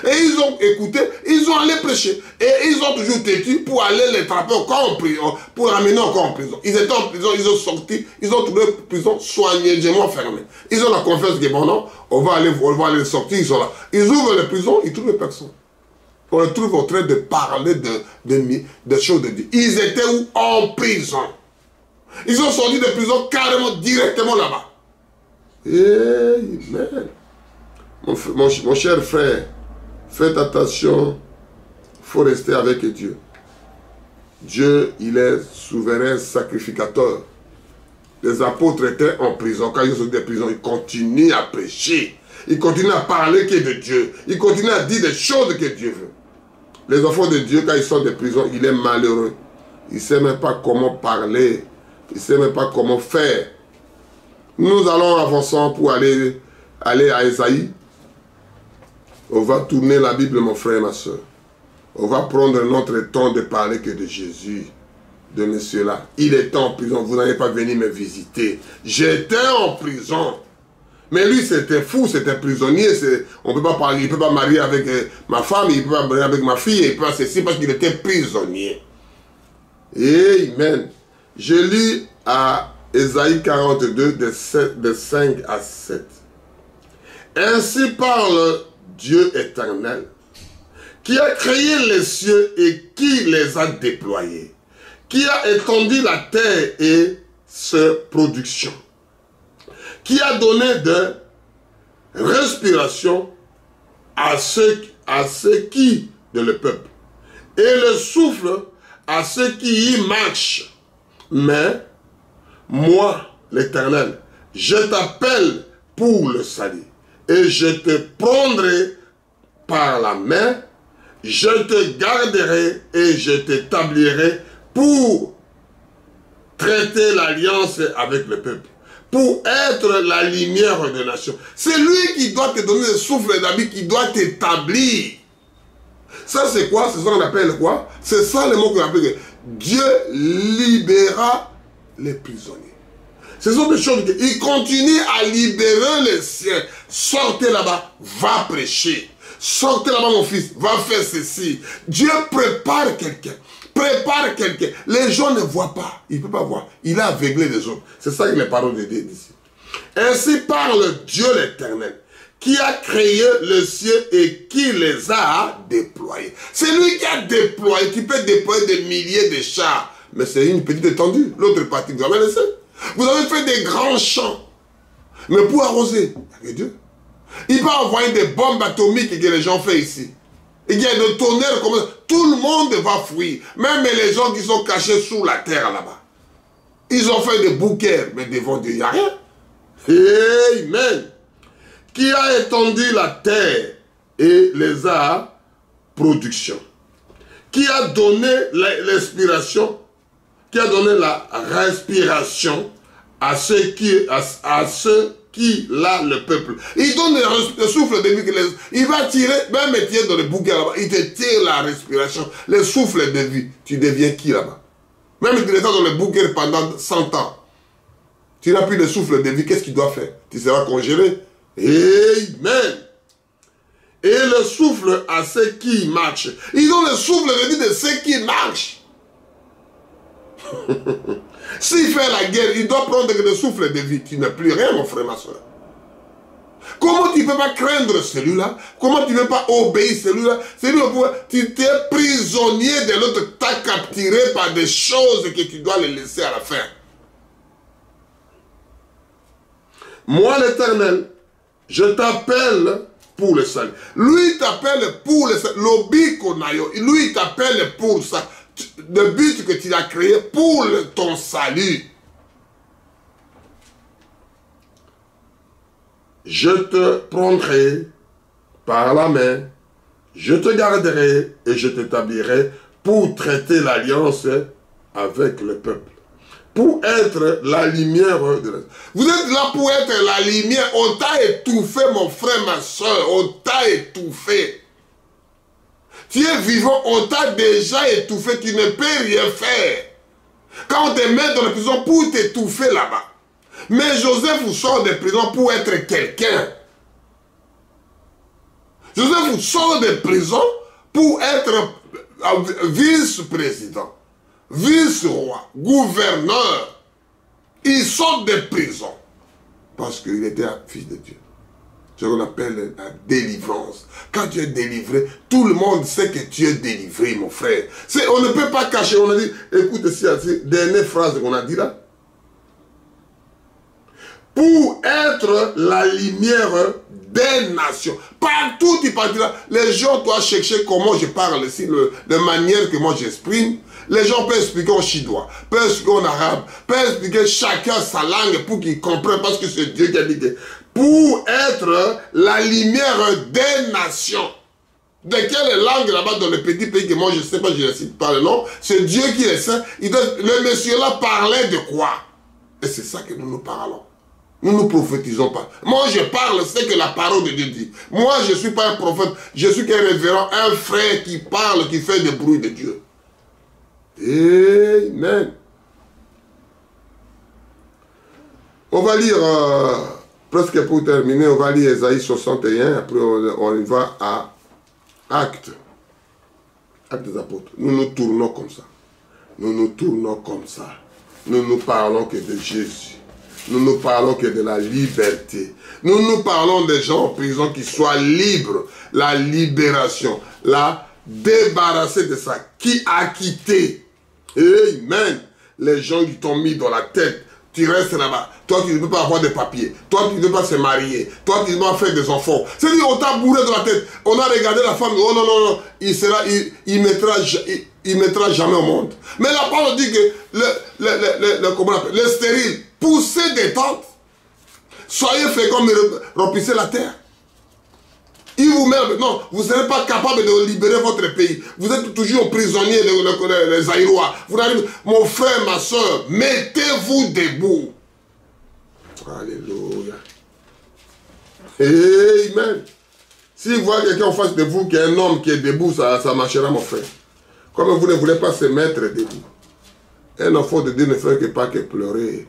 Et ils ont écouté, ils ont allé prêcher. Et ils ont toujours têtu pour aller les trapper encore en prison, pour ramener encore en prison. Ils étaient en prison, ils ont sorti, ils ont trouvé la prison soigneusement fermée. Ils ont la confiance que bon non, on va aller sortir, ils sont là. Ils ouvrent les prisons, ils trouvent personne. On les trouve en train de parler de choses de Dieu. Ils étaient où? En prison. Ils ont sorti de prison carrément directement là-bas. Amen. Mon cher frère, faites attention, il faut rester avec Dieu. Dieu, il est souverain sacrificateur. Les apôtres étaient en prison. Quand ils sont des prisons, ils continuent à prêcher. Ils continuent à parler que de Dieu. Ils continuent à dire des choses que Dieu veut. Les enfants de Dieu, quand ils sortent des prisons, il est malheureux. Il ne sait même pas comment parler. Il ne sait même pas comment faire. Nous allons avancer pour aller à Ésaïe. On va tourner la Bible, mon frère et ma soeur. On va prendre notre temps de parler que de Jésus, de monsieur-là. Il était en prison, vous n'allez pas venir me visiter. J'étais en prison. Mais lui, c'était fou, c'était prisonnier. On ne peut pas parler, il ne peut pas marier avec ma femme, il ne peut pas marier avec ma fille, il ne peut pas ceci parce qu'il était prisonnier. Amen. Je lis à Ésaïe 42, de 5 à 7. Ainsi parle Dieu éternel, qui a créé les cieux et qui les a déployés, qui a étendu la terre et ses productions, qui a donné de respiration à ceux qui de le peuple, et le souffle à ceux qui y marchent. Mais moi, l'Éternel, je t'appelle pour le salut, et je te prendrai par la main, je te garderai et je t'établirai pour traiter l'alliance avec le peuple, pour être la lumière des nations. C'est lui qui doit te donner le souffle d'habit, qui doit t'établir. Ça c'est quoi? C'est ça qu'on appelle quoi? C'est ça le mot qu'on appelle Dieu libéra les prisonniers. Ce sont des choses qu'il continue à libérer les siens. Sortez là-bas, va prêcher. Sortez là-bas mon fils, va faire ceci. Dieu prépare quelqu'un. Prépare quelqu'un. Les gens ne voient pas. Il ne peut pas voir. Il a aveuglé les autres. C'est ça que les paroles de Dieu disent. Ainsi parle Dieu l'Éternel, qui a créé le ciel et qui les a déployés. C'est lui qui a déployé. Tu peux déployer des milliers de chars. Mais c'est une petite étendue. L'autre partie, vous avez laissé. Vous avez fait des grands champs. Mais pour arroser, il y a Dieu. Il peut envoyer des bombes atomiques que les gens font ici. Il y a des tonnerres comme ça. Tout le monde va fuir. Même les gens qui sont cachés sous la terre là-bas. Ils ont fait des bouquets, mais devant Dieu, il n'y a rien. Amen. Qui a étendu la terre et les a production. Qui a donné l'inspiration, qui a donné la respiration à ceux qui là, le peuple. Il donne le souffle de vie. Il va tirer, même tirer dans le bouquet là-bas. Il te tire la respiration, le souffle de vie. Tu deviens qui là-bas? Même si tu restes dans le bouquet pendant 100 ans. Tu n'as plus de souffle de vie, qu'est-ce qu'il doit faire? Tu seras congelé. Amen. Et le souffle à ceux qui marchent. Ils ont le souffle de vie de ceux qui marchent. S'il fait la guerre, il doit prendre le souffle de vie. Tu n'as plus rien, mon frère, ma soeur. Comment tu ne peux pas craindre celui-là? Comment tu ne peux pas obéir celui-là? Tu es prisonnier de l'autre. Tu as capturé par des choses que tu dois les laisser à la fin. Moi, l'Éternel, je t'appelle pour le salut. Lui t'appelle pour le salut. Lui il t'appelle pour ça. Le but que tu as créé pour ton salut. Je te prendrai par la main, je te garderai et je t'établirai pour traiter l'alliance avec le peuple. Pour être la lumière de la... Vous êtes là pour être la lumière. On t'a étouffé, mon frère, ma soeur. On t'a étouffé. Tu es vivant, on t'a déjà étouffé. Tu ne peux rien faire. Quand on te met dans la prison pour t'étouffer là-bas. Mais Joseph vous sort de prison pour être quelqu'un. Joseph vous sort de prison pour être vice-président. Vice-roi, gouverneur, il sort de prison parce qu'il était un fils de Dieu. Ce qu'on appelle la délivrance. Quand tu es délivré, tout le monde sait que tu es délivré, mon frère. On ne peut pas cacher. On a dit, écoute ici, dernière phrase qu'on a dit là. pour être la lumière des nations. Partout tu partiras, les gens doivent chercher comment je parle ici, la manière que moi j'exprime. Les gens peuvent expliquer en chinois, peuvent expliquer en arabe, peuvent expliquer chacun sa langue pour qu'ils comprennent, parce que c'est Dieu qui a dit que pour être la lumière des nations. De quelle langue là-bas dans le petit pays que moi je ne sais pas, je ne cite pas le nom, c'est Dieu qui le sait. Le monsieur là parlait de quoi? Et c'est ça que nous parlons. Nous ne prophétisons pas. Moi, je parle, c'est que la parole de Dieu dit. Moi, je ne suis pas un prophète. Je suis qu'un révérend, un frère qui parle, qui fait des bruits de Dieu. Amen. On va lire, presque pour terminer, on va lire Ésaïe 61. Après, on va à Actes. Actes des apôtres. Nous nous tournons comme ça. Nous nous tournons comme ça. Nous ne parlons que de Jésus. Nous ne parlons que de la liberté. Nous nous parlons des gens en prison qui soient libres. La libération. La débarrasser de ça. Qui a quitté. Amen. Les gens qui t'ont mis dans la tête. Tu restes là-bas. Toi, tu ne peux pas avoir de papiers. Toi, tu ne peux pas se marier. Toi, tu ne peux pas faire des enfants. C'est-à-dire, on t'a bourré dans la tête. On a regardé la femme. Oh non, non, non. Il mettra jamais au monde. Mais la parole dit que comment on appelle, le stérile, poussez des tentes. Soyez féconds, mais remplissez la terre. Il vous met, non, vous ne serez pas capable de libérer votre pays. Vous êtes toujours prisonnier des Aïrois. Vous n'arrivez, mon frère, ma soeur, mettez-vous debout. Alléluia. Amen. Si vous voyez quelqu'un en face de vous qui est un homme qui est debout, ça marchera, mon frère. Comme vous ne voulez pas se mettre debout. Un enfant de Dieu ne fait que pas que pleurer.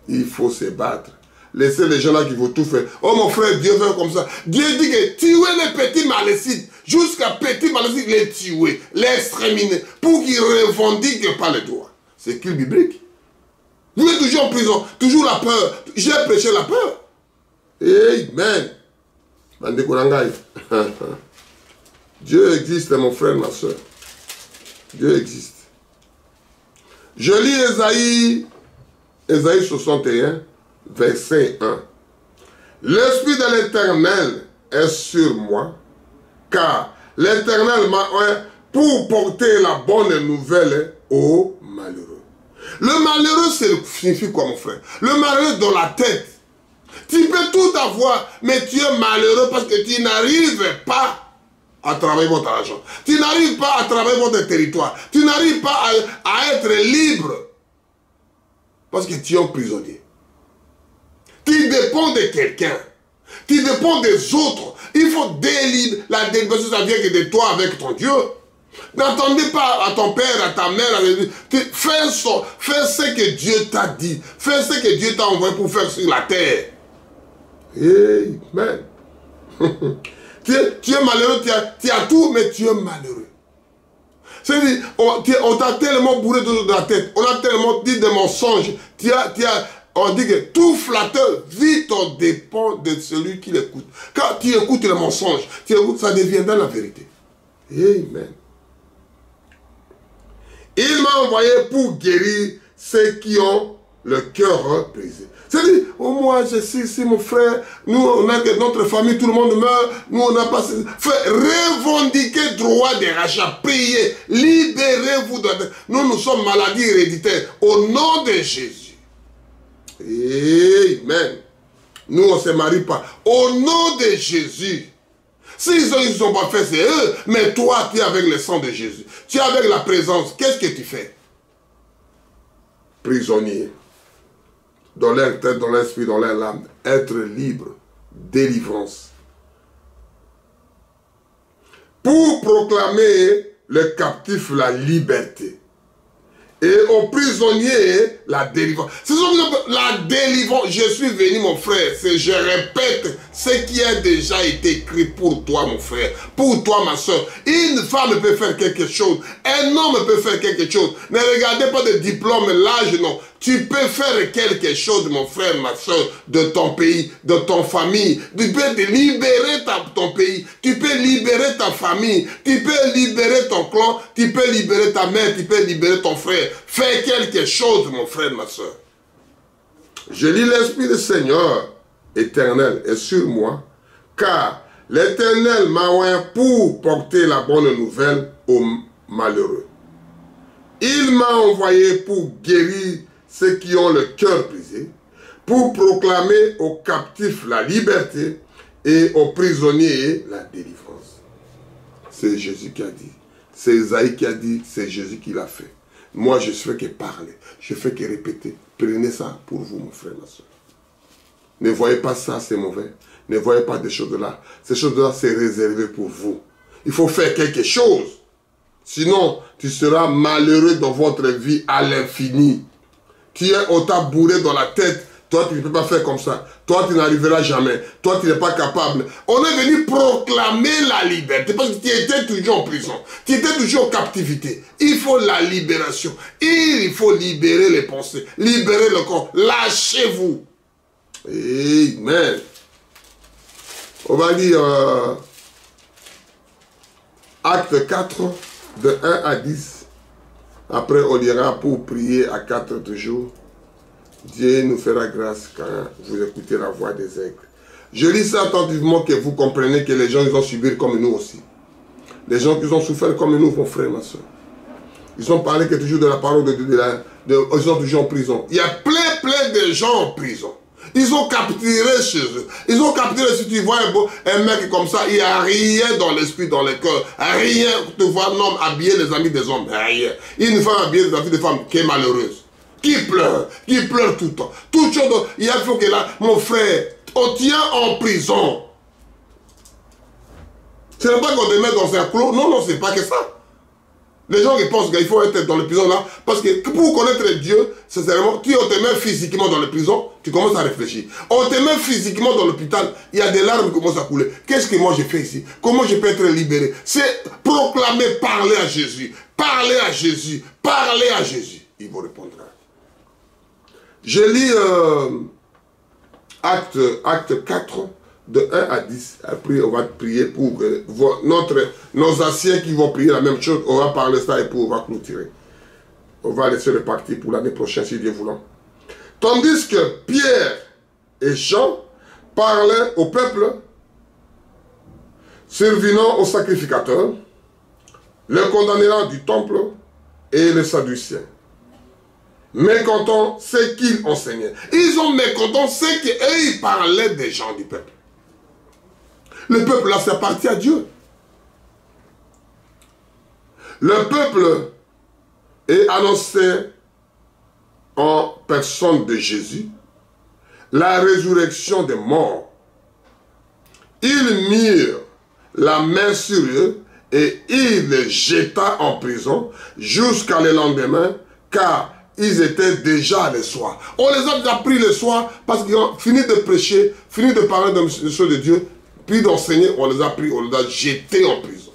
Il faut se battre. Laissez les gens là qui vont tout faire. Oh mon frère, Dieu veut comme ça. Dieu dit que tuez les petits malécites. Jusqu'à petits malécites, les tuer, les exterminer. Pour qu'ils ne revendiquent pas les droits. C'est qu'il biblique. Vous êtes toujours en prison. Toujours la peur. J'ai prêché la peur. Amen. Dieu existe, mon frère, ma soeur. Dieu existe. Je lis Ésaïe 61. Verset 1. L'Esprit de l'Éternel est sur moi, car l'Éternel m'a pour porter la bonne nouvelle aux malheureux. Le malheureux, signifie quoi, mon frère? Le malheureux dans la tête. Tu peux tout avoir, mais tu es malheureux parce que tu n'arrives pas à travailler votre argent. Tu n'arrives pas à travailler votre territoire. Tu n'arrives pas à être libre parce que tu es un prisonnier. Tu dépends de quelqu'un. Tu dépends des autres. Il faut délivrer. La délibération, ça vient que de toi avec ton Dieu. N'attendez pas à ton père, à ta mère. Fais ce que Dieu t'a dit. Fais ce que Dieu t'a envoyé pour faire sur la terre. Amen. Tu es malheureux, tu as tout, mais tu es malheureux. C'est-à-dire, on t'a tellement bourré de la tête. On a tellement dit des mensonges. On dit que tout flatteur vit au dépend de celui qui l'écoute. Quand tu écoutes le mensonge, ça deviendra la vérité. Amen. Il m'a envoyé pour guérir ceux qui ont le cœur brisé. C'est-à-dire, oh, moi, je suis ici, mon frère, nous, on a que notre famille, tout le monde meurt, nous, on n'a pas... Revendiquer droit de rachat, priez, libérez-vous. Nous sommes maladies héréditaires. Au nom de Jésus. Amen. Nous, on ne se marie pas. Au nom de Jésus. S'ils ne sont pas fait, c'est eux. Mais toi, tu es avec le sang de Jésus. Tu es avec la présence. Qu'est-ce que tu fais? Prisonnier. Dans leur tête, dans l'esprit, dans leur âme. Être libre. Délivrance. Pour proclamer le captif la liberté. Et aux prisonniers, la délivrance. C'est la délivrance. Je suis venu, mon frère. Je répète ce qui a déjà été écrit pour toi, mon frère. Pour toi, ma soeur. Une femme peut faire quelque chose. Un homme peut faire quelque chose. Ne regardez pas de diplôme, l'âge, non. Tu peux faire quelque chose, mon frère, ma soeur, de ton pays, de ton famille. Tu peux libérer ton pays. Tu peux libérer ta famille. Tu peux libérer ton clan. Tu peux libérer ta mère. Tu peux libérer ton frère. Fais quelque chose, mon frère, ma soeur. Je lis l'Esprit du Seigneur éternel est sur moi, car l'Éternel m'a envoyé pour porter la bonne nouvelle aux malheureux. Il m'a envoyé pour guérir ceux qui ont le cœur brisé, pour proclamer aux captifs la liberté et aux prisonniers la délivrance. C'est Jésus qui a dit. C'est Isaïe qui a dit, c'est Jésus qui l'a fait. Moi, je ne fais que parler, je fais que répéter. Prenez ça pour vous, mon frère, ma soeur. Ne voyez pas ça, c'est mauvais. Ne voyez pas des choses-là. Ces choses-là, c'est réservé pour vous. Il faut faire quelque chose. Sinon, tu seras malheureux dans votre vie à l'infini. Tu es autant bourré dans la tête. Toi, tu ne peux pas faire comme ça. Toi, tu n'arriveras jamais. Toi, tu n'es pas capable. On est venu proclamer la liberté parce que tu étais toujours en prison. Tu étais toujours en captivité. Il faut la libération. Il faut libérer les pensées, libérer le corps. Lâchez-vous. Amen. On va lire Acte 4, de 1 à 10. Après, on lira pour prier à 4 toujours. Dieu nous fera grâce quand vous écoutez la voix des aigles. Je lis ça attentivement que vous comprenez que les gens ils ont subi comme nous aussi. Les gens qui ont souffert comme nous, mon frère, ma soeur. Ils ont parlé que toujours de la parole de Dieu, ils sont toujours en prison. Il y a plein de gens en prison. Ils ont capturé chez eux. Ils ont capturé, si tu vois un mec comme ça, il n'y a rien dans l'esprit, dans le cœur. Rien. Tu vois un homme habiller les amis des hommes. Rien. Une femme habiller les amis des femmes qui est malheureuse. Qui pleure tout le temps. Toute chose, il y a faut que là, mon frère, on tient en prison. Ce n'est pas qu'on te met dans un clos. Non, non, c'est pas que ça. Les gens qui pensent qu'il faut être dans la prison là, parce que pour connaître Dieu, sincèrement, tu te mets physiquement dans la prison, tu commences à réfléchir. On te met physiquement dans l'hôpital, il y a des larmes qui commencent à couler. Qu'est-ce que moi j'ai fait ici? Comment je peux être libéré? C'est proclamer, parler à Jésus. Parler à Jésus. Parler à Jésus. Il vous répondra. Je lis acte 4, de 1 à 10. Après, on va prier pour nos anciens qui vont prier la même chose. On va parler ça et puis on va clôturer. On va laisser repartir pour l'année prochaine, si Dieu voulant. Tandis que Pierre et Jean parlaient au peuple, survenant au sacrificateur, le condamnant du temple et les Sadduciens. Mécontent ce qu'ils enseignaient. Ils ont mécontent ce qu'ils parlaient des gens du peuple. Le peuple là, c'est appartient à Dieu. Le peuple est annoncé en personne de Jésus la résurrection des morts. Ils mirent la main sur eux et ils les jeta en prison jusqu'à le lendemain, car ils étaient déjà le soir. On les a déjà pris le soir parce qu'ils ont fini de prêcher, fini de parler de choses de Dieu, puis d'enseigner, on les a pris, on les a jetés en prison.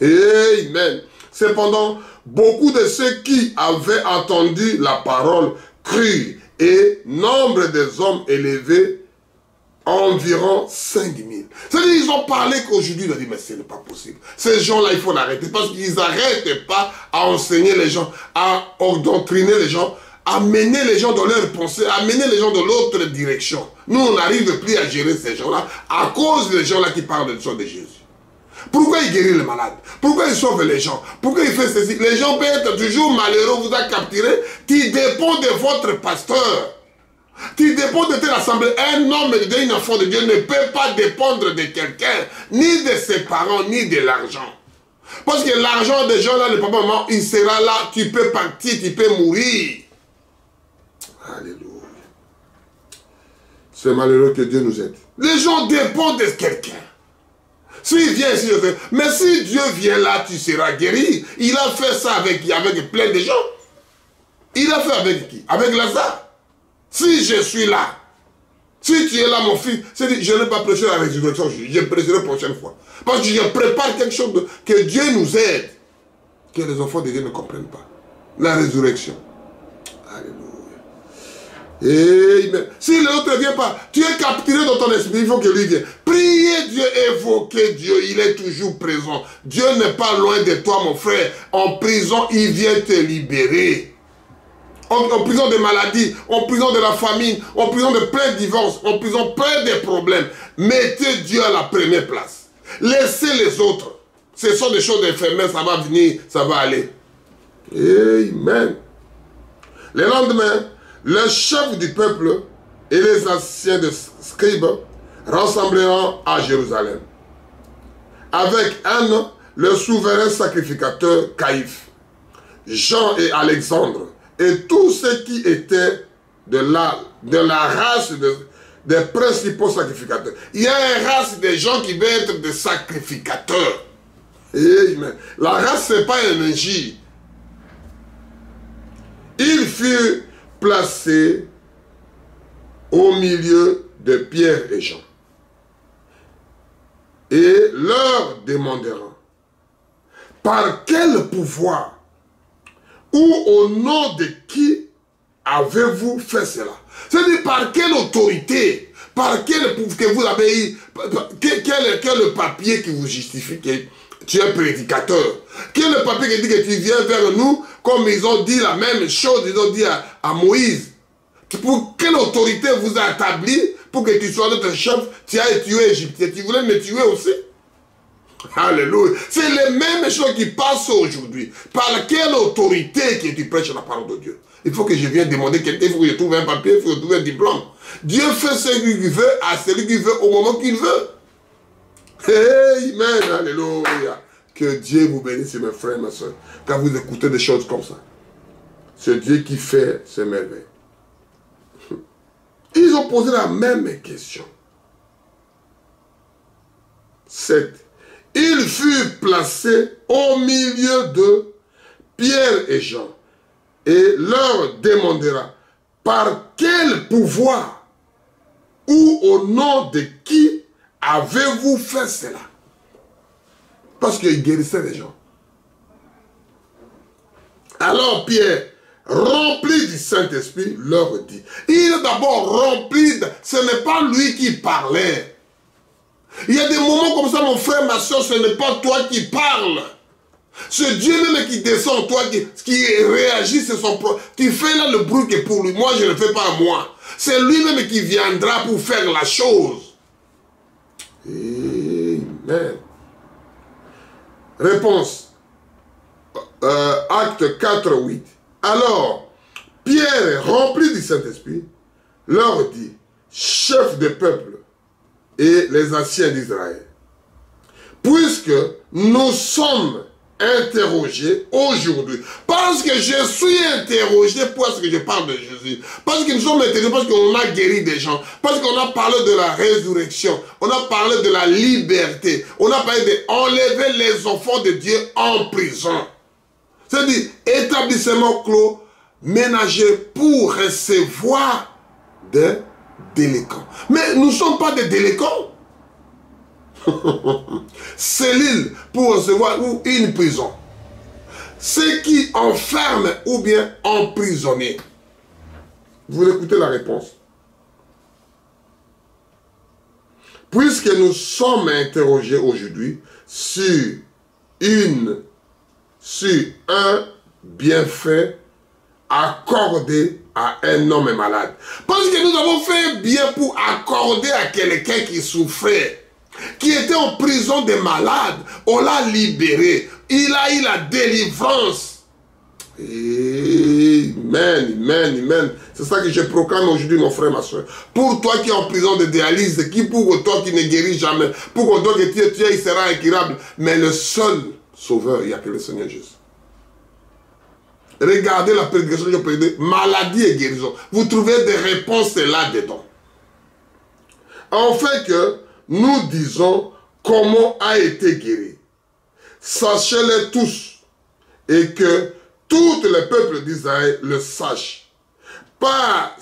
Amen. Cependant, beaucoup de ceux qui avaient entendu la parole crurent, et nombre des hommes élevés, environ 5000. C'est-à-dire qu'ils ont parlé qu'aujourd'hui, ils ont dit, mais ce n'est pas possible. Ces gens-là, il faut l'arrêter, parce qu'ils n'arrêtent pas à enseigner les gens, à endoctriner les gens, à mener les gens dans leurs pensées, à mener les gens dans l'autre direction. Nous, on n'arrive plus à gérer ces gens-là à cause des gens-là qui parlent de de Jésus. Pourquoi il guérit les malades? Pourquoi il sauve les gens? Pourquoi il fait ceci? Les gens peuvent être toujours malheureux, vous a capturé. Tu dépends de votre pasteur. Tu dépends de telle assemblée. Un homme de Dieu, une enfant de Dieu ne peut pas dépendre de quelqu'un, ni de ses parents, ni de l'argent. Parce que l'argent des gens là, le papa, maman, il sera là, tu peux partir, tu peux mourir. Alléluia. C'est malheureux que Dieu nous aide. Les gens dépendent de quelqu'un. S'il vient ici, je sais, mais si Dieu vient là, tu seras guéri. Il a fait ça avec plein de gens. Il a fait avec qui? Avec Lazare. Si je suis là, si tu es là, mon fils, je n'ai pas prêché la résurrection, je prêcherai la prochaine fois. Parce que je prépare quelque chose que Dieu nous aide, que les enfants de Dieu ne comprennent pas. La résurrection. Alléluia. Amen. Si l'autre ne vient pas, tu es capturé dans ton esprit, il faut que lui vienne. Priez Dieu, évoquez Dieu, il est toujours présent. Dieu n'est pas loin de toi, mon frère. En prison, il vient te libérer. en prison des maladies, en prison de la famine, en prison de plein de divorces, en prison plein de problèmes. Mettez Dieu à la première place. Laissez les autres. Ce sont des choses éphémères, ça va venir, ça va aller. Amen. Le lendemain, le chef du peuple et les anciens de scribes rassembleront à Jérusalem. Avec Anne, le souverain sacrificateur Caïphe, Jean et Alexandre, et tous ceux qui étaient de la race des principaux sacrificateurs. Il y a une race des gens qui veulent être des sacrificateurs. Amen. La race, ce n'est pas un injure. Il fut placé au milieu de Pierre et Jean et leur demandera par quel pouvoir ou au nom de qui avez-vous fait cela? C'est-à-dire par quelle autorité, par quel pouvoir que vous avez eu, quel est le papier qui vous justifie que tu es prédicateur? Quel est le papier qui dit que tu viens vers nous comme ils ont dit la même chose, ils ont dit à Moïse? Pour quelle autorité vous a établi pour que tu sois notre chef? Tu as tué Égyptien, tu voulais me tuer aussi? Alléluia. C'est les mêmes choses qui passent aujourd'hui. Par quelle autorité que tu prêches la parole de Dieu? Il faut que je vienne demander quelqu'un, il faut que je trouve un papier, il faut que je trouve un diplôme. Dieu fait ce qu'il veut à celui qu'il veut au moment qu'il veut. Amen. Alléluia. Que Dieu vous bénisse, mes frères et mes soeurs, quand vous écoutez des choses comme ça. C'est Dieu qui fait ces merveilles. Ils ont posé la même question. 7. Il fut placé au milieu de Pierre et Jean et leur demandera par quel pouvoir ou au nom de qui avez-vous fait cela? Parce qu'il guérissait les gens. Alors Pierre, rempli du Saint-Esprit, leur dit. Il est d'abord rempli, ce n'est pas lui qui parlait. Il y a des moments comme ça, mon frère, ma soeur, ce n'est pas toi qui parles. C'est Dieu même qui descend en toi, qui réagit, c'est son propre. Tu fais là le bruit que pour lui. Moi, je ne le fais pas à moi. C'est lui-même qui viendra pour faire la chose. Amen. Réponse. Acte 4, 8. Alors, Pierre, rempli du Saint-Esprit, leur dit, chef des peuples et les anciens d'Israël, puisque nous sommes interrogés aujourd'hui, parce que je suis interrogé parce que je parle de Jésus, parce que nous sommes interrogés parce qu'on a guéri des gens, parce qu'on a parlé de la résurrection, on a parlé de la liberté, on a parlé d'enlever les enfants de Dieu en prison. C'est-à-dire, établissement clos, ménager pour recevoir des délinquants. Mais nous ne sommes pas des délinquants. Cellule pour recevoir ou une prison. Ceux qui enferment ou bien emprisonnés. Vous écoutez la réponse. Puisque nous sommes interrogés aujourd'hui sur un bienfait accordé à un homme malade. Parce que nous avons fait un bien pour accorder à quelqu'un qui souffrait, qui était en prison des malades. On l'a libéré. Il a eu la délivrance. Amen, amen, amen. C'est ça que je proclame aujourd'hui, mon frère, ma soeur. Pour toi qui es en prison de dialyse, pour toi qui ne guéris jamais, pour toi que tu es, il sera incurable. Mais le seul sauveur, il n'y a que le Seigneur Jésus. Regardez la prédication que je prédis, maladie et guérison. Vous trouvez des réponses là-dedans. En fait que nous disons comment a été guéri. Sachez-le tous et que tous les peuples d'Israël le sachent. Par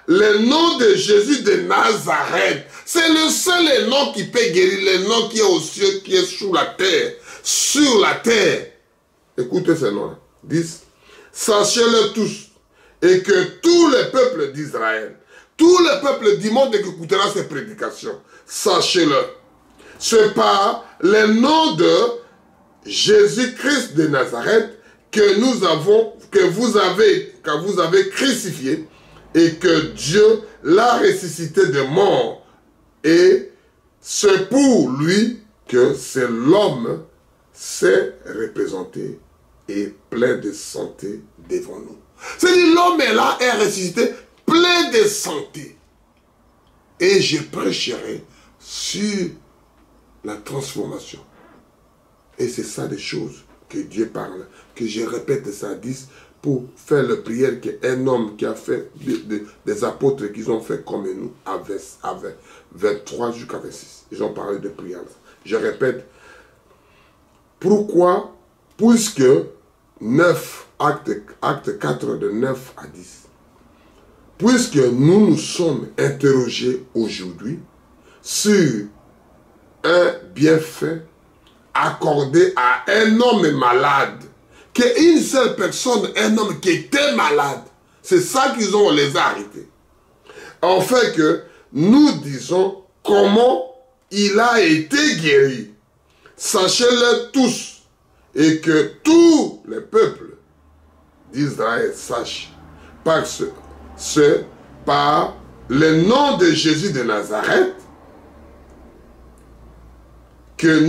le nom de Jésus de Nazareth. C'est le seul nom qui peut guérir, le nom qui est aux cieux, qui est sous la terre. Sur la terre. Écoutez ce nom. 10. Sachez-le tous et que tous les peuples d'Israël, tous les peuples du monde qui écoutera ces prédications, sachez-le. C'est par le nom de Jésus-Christ de Nazareth que vous avez crucifié, et que Dieu l'a ressuscité de mort. Et c'est pour lui que c'est l'homme s'est représenté et plein de santé devant nous. C'est-à-dire l'homme est là, est ressuscité, plein de santé. Et je prêcherai sur la transformation. Et c'est ça des choses que Dieu parle, que je répète ça à 10 pour faire la prière qu'un homme qui a fait des apôtres qu'ils ont fait comme nous, avec 23 jusqu'à 26. Ils ont parlé de prière. Je répète, pourquoi? Puisque 9, acte 4 de 9 à 10. Puisque nous nous sommes interrogés aujourd'hui sur un bienfait accordé à un homme malade, qu'une seule personne, un homme qui était malade, c'est ça qu'ils ont, on les a arrêtés. En fait que nous disons comment il a été guéri. Sachez-le tous, et que tous les peuples d'Israël sachent, par le nom de Jésus de Nazareth, que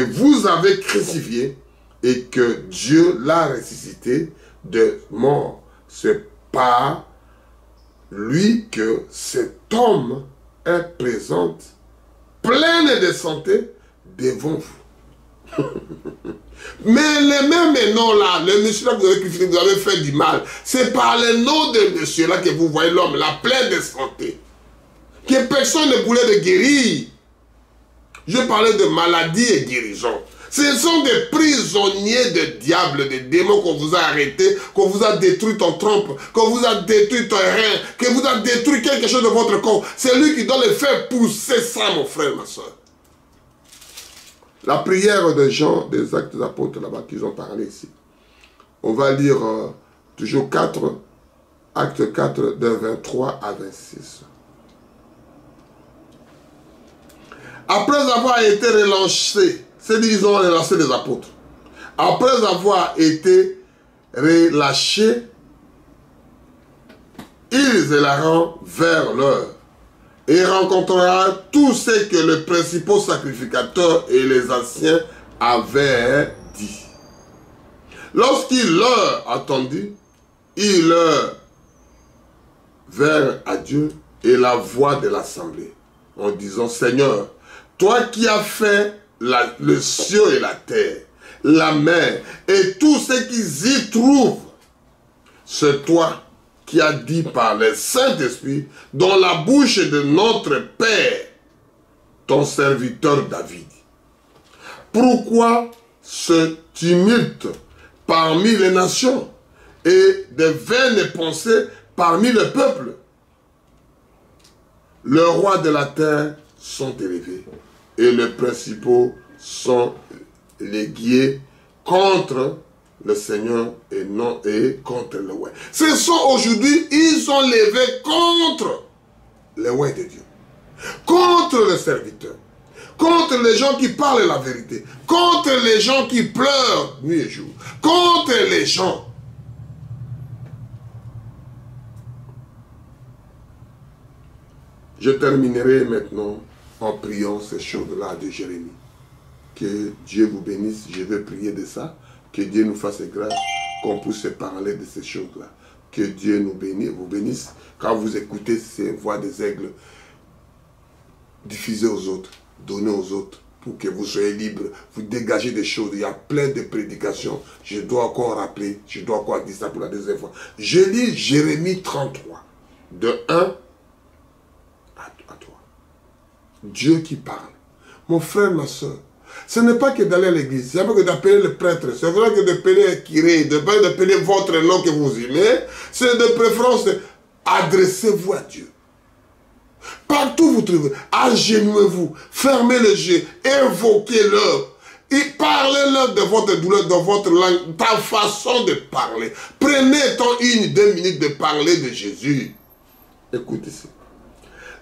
vous avez crucifié et que Dieu l'a ressuscité de mort. C'est par lui que cet homme est présent, plein de santé, devant vous. Mais les mêmes noms là, le monsieur là que vous avez crucifié, vous avez fait du mal, c'est par le nom de monsieur là que vous voyez l'homme là, plein de santé. Que personne ne voulait de guérir. Je parlais de maladie et guérison. Ce sont des prisonniers de diable, des démons qu'on vous a arrêtés, qu'on vous a détruit ton trompe, qu'on vous a détruit ton rein, qu'on vous a détruit quelque chose de votre corps. C'est lui qui doit le faire pousser ça, mon frère, ma soeur. La prière de Jean, des Actes des Apôtres, là-bas, qu'ils ont parlé ici. On va lire toujours 4, Acte 4, de 23 à 26. Après avoir été relancés, c'est-à-dire ils ont relancé les apôtres. Après avoir été relâchés, ils alleront vers l'heure et rencontrera tout ce que le principal sacrificateur et les anciens avaient dit. Lorsqu'il leur attendit, il leur vers à Dieu et la voix de l'assemblée, en disant, Seigneur, toi qui as fait le ciel et la terre, la mer et tout ce qu'ils y trouvent, c'est toi qui as dit par le Saint-Esprit dans la bouche de notre Père, ton serviteur David. Pourquoi ce tumulte parmi les nations et de vaines pensées parmi le peuple? Les rois de la terre sont élevés et les principaux sont légués contre le Seigneur et contre le roi. Ce sont aujourd'hui, ils ont levé contre le roi de Dieu, contre le serviteur, contre les gens qui parlent la vérité, contre les gens qui pleurent nuit et jour, contre les gens. Je terminerai maintenant en priant ces choses-là de Jérémie. Que Dieu vous bénisse, je vais prier de ça. Que Dieu nous fasse grâce, qu'on puisse parler de ces choses-là. Que Dieu nous bénisse, vous bénisse quand vous écoutez ces voix des aigles. Diffusez aux autres, donnez aux autres, pour que vous soyez libres. Vous dégagez des choses. Il y a plein de prédications. Je dois encore rappeler, je dois encore dire ça pour la deuxième fois. Je lis Jérémie 33, de 1 à 3. Dieu qui parle. Mon frère, ma soeur, ce n'est pas que d'aller à l'église, ce n'est pas que d'appeler le prêtre, c'est vrai que d'appeler un curé, d'appeler votre nom que vous aimez, c'est de préférence, adressez-vous à Dieu. Partout vous trouvez, agenouez-vous, fermez les yeux, évoquez-le, et parlez-leur de votre douleur, de votre langue, ta façon de parler. Prenez-en 1-2 minutes de parler de Jésus. Écoutez ça.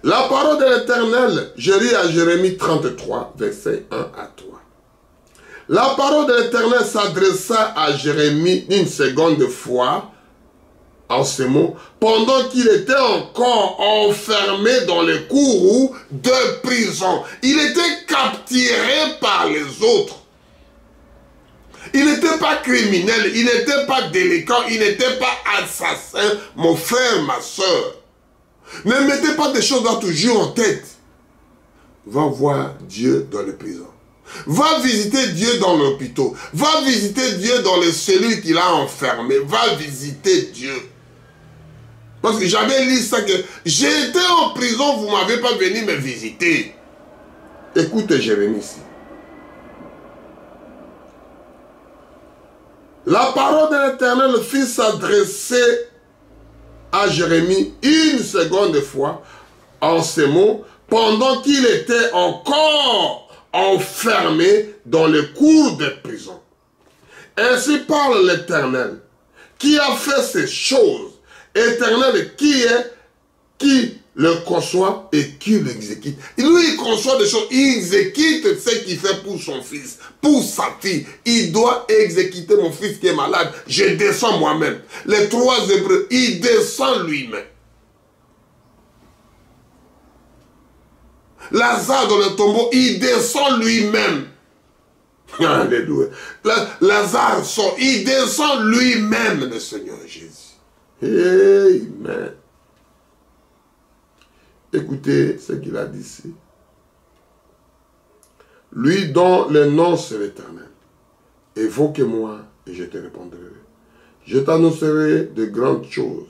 La parole de l'Éternel, je lis à Jérémie 33, verset 1 à 3. La parole de l'Éternel s'adressa à Jérémie une seconde fois en ces mots, pendant qu'il était encore enfermé dans les courroux de prison. Il était capturé par les autres. Il n'était pas criminel, il n'était pas délinquant, il n'était pas assassin, mon frère, ma soeur. Ne mettez pas des choses là toujours en tête. Va voir Dieu dans les prisons. Va visiter Dieu dans l'hôpital. Va visiter Dieu dans les cellules qu'il a enfermées. Va visiter Dieu. Parce que j'avais lu ça que j'étais en prison, vous ne m'avez pas venu me visiter. Écoutez Jérémie ici. La parole de l'Éternel fit s'adresser à Jérémie une seconde fois en ces mots, pendant qu'il était encore enfermé dans les cours de prison. Ainsi parle l'Éternel, qui a fait ces choses. Éternel, qui le conçoit et qui l'exécute. Lui, il conçoit des choses, il exécute ce qu'il fait pour son fils, pour sa fille. Il doit exécuter mon fils qui est malade. Je descends moi-même. Les 3 Hébreux, il descend lui-même. Lazare dans le tombeau, il descend lui-même. Alléluia. Lazare sort, il descend lui-même, le Seigneur Jésus. Amen. Écoutez ce qu'il a dit ici. Lui dont le nom c'est l'Éternel. Évoque-moi et je te répondrai. Je t'annoncerai de grandes choses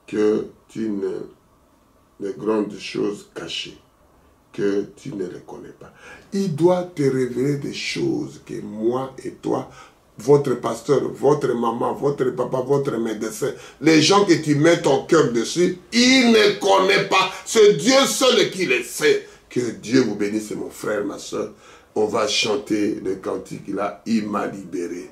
que tu ne... de grandes choses cachées que tu ne les connais pas. Il doit te révéler des choses que moi et toi, votre pasteur, votre maman, votre papa, votre médecin, les gens que tu mets ton cœur dessus, ils ne connaissent pas. C'est Dieu seul qui le sait. Que Dieu vous bénisse, mon frère, ma soeur. On va chanter le cantique là. Il m'a libéré.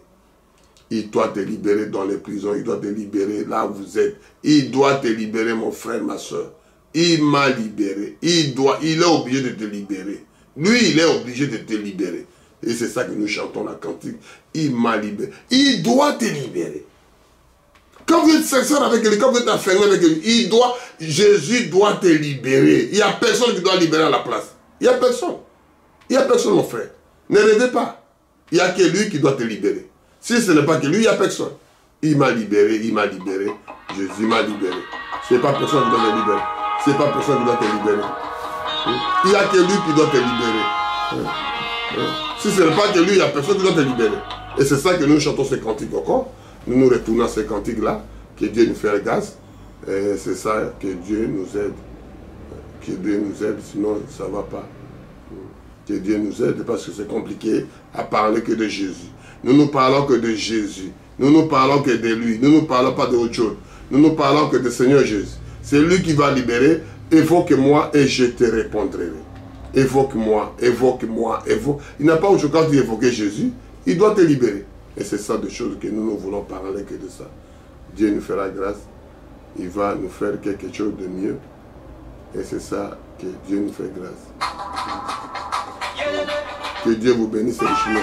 Il doit te libérer dans les prisons. Il doit te libérer là où vous êtes. Il doit te libérer, mon frère, ma soeur. Il m'a libéré. Il est obligé de te libérer. Lui, il est obligé de te libérer. Et c'est ça que nous chantons la cantique. Il m'a libéré. Il doit te libérer. Quand vous êtes sincère avec lui, quand vous êtes enfermé avec lui, Jésus doit te libérer. Il n'y a personne qui doit libérer à la place. Il n'y a personne. Il n'y a personne, mon frère. Ne rêvez pas. Il n'y a que lui qui doit te libérer. Si ce n'est pas que lui, il n'y a personne. Il m'a libéré, il m'a libéré. Jésus m'a libéré. Ce n'est pas personne qui doit te libérer. Ce n'est pas personne qui doit te libérer. Il n'y a que lui qui doit te libérer. Si ce n'est pas que lui, il n'y a personne qui doit te libérer. Et c'est ça que nous chantons ces cantiques encore. Nous nous retournons à ces cantiques-là. Que Dieu nous fait grâce. Et c'est ça que Dieu nous aide. Que Dieu nous aide, sinon ça ne va pas. Que Dieu nous aide parce que c'est compliqué à parler que de Jésus. Nous ne parlons que de Jésus. Nous ne parlons que de lui. Nous ne parlons pas d'autre chose. Nous ne parlons que de Seigneur Jésus. C'est lui qui va libérer. Évoque-moi et je te répondrai. Évoque-moi, évoque-moi, évoque. Il n'a pas autre chose d'évoquer Jésus. Il doit te libérer. Et c'est ça des choses que nous ne voulons parler que de ça. Dieu nous fera grâce. Il va nous faire quelque chose de mieux. Et c'est ça que Dieu nous fait grâce. Que Dieu vous bénisse richement.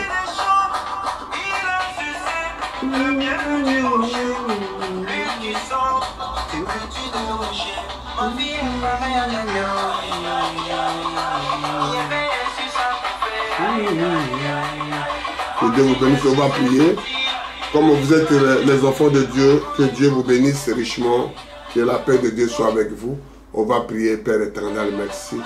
Que Dieu vous bénisse, on va prier. Comme vous êtes les enfants de Dieu, que Dieu vous bénisse richement. Que la paix de Dieu soit avec vous. On va prier, Père éternel, merci.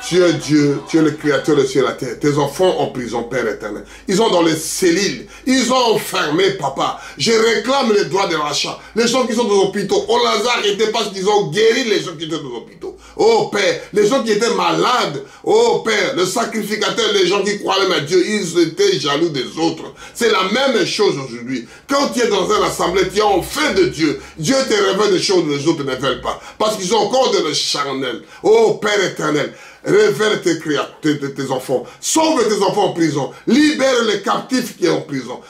Tu es Dieu, tu es le créateur de ciel et la terre. Tes enfants en prison, Père éternel. Ils sont dans les cellules. Ils ont enfermé, papa. Je réclame les droits de rachat. Les gens qui sont dans les hôpitaux. Oh, Lazare était parce qu'ils ont guéri les gens qui étaient dans les hôpitaux. Oh, Père, les gens qui étaient malades. Oh, Père, le sacrificateur, les gens qui croyaient à Dieu, ils étaient jaloux des autres. C'est la même chose aujourd'hui. Quand tu es dans une assemblée, tu es en fait de Dieu. Dieu te révèle des choses que les autres ne veulent pas. Parce qu'ils ont encore de le charnel. Oh, Père éternel. révèle tes enfants. Sauve tes enfants en prison. Libère les captifs qui sont en prison.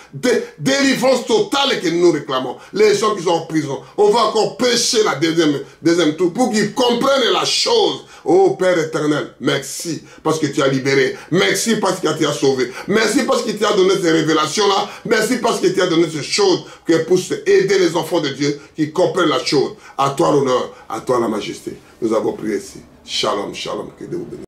Délivrance totale que nous réclamons. Les gens qui sont en prison. On va encore pêcher la deuxième tour pour qu'ils comprennent la chose. Oh Père éternel, merci parce que tu as libéré. Merci parce que tu as sauvé. Merci parce que tu as donné ces révélations-là. Merci parce que tu as donné ces choses pour aider les enfants de Dieu qui comprennent la chose. À toi l'honneur, à toi la majesté. Nous avons prié ici. Shalom, shalom. Que Dieu vous bénisse.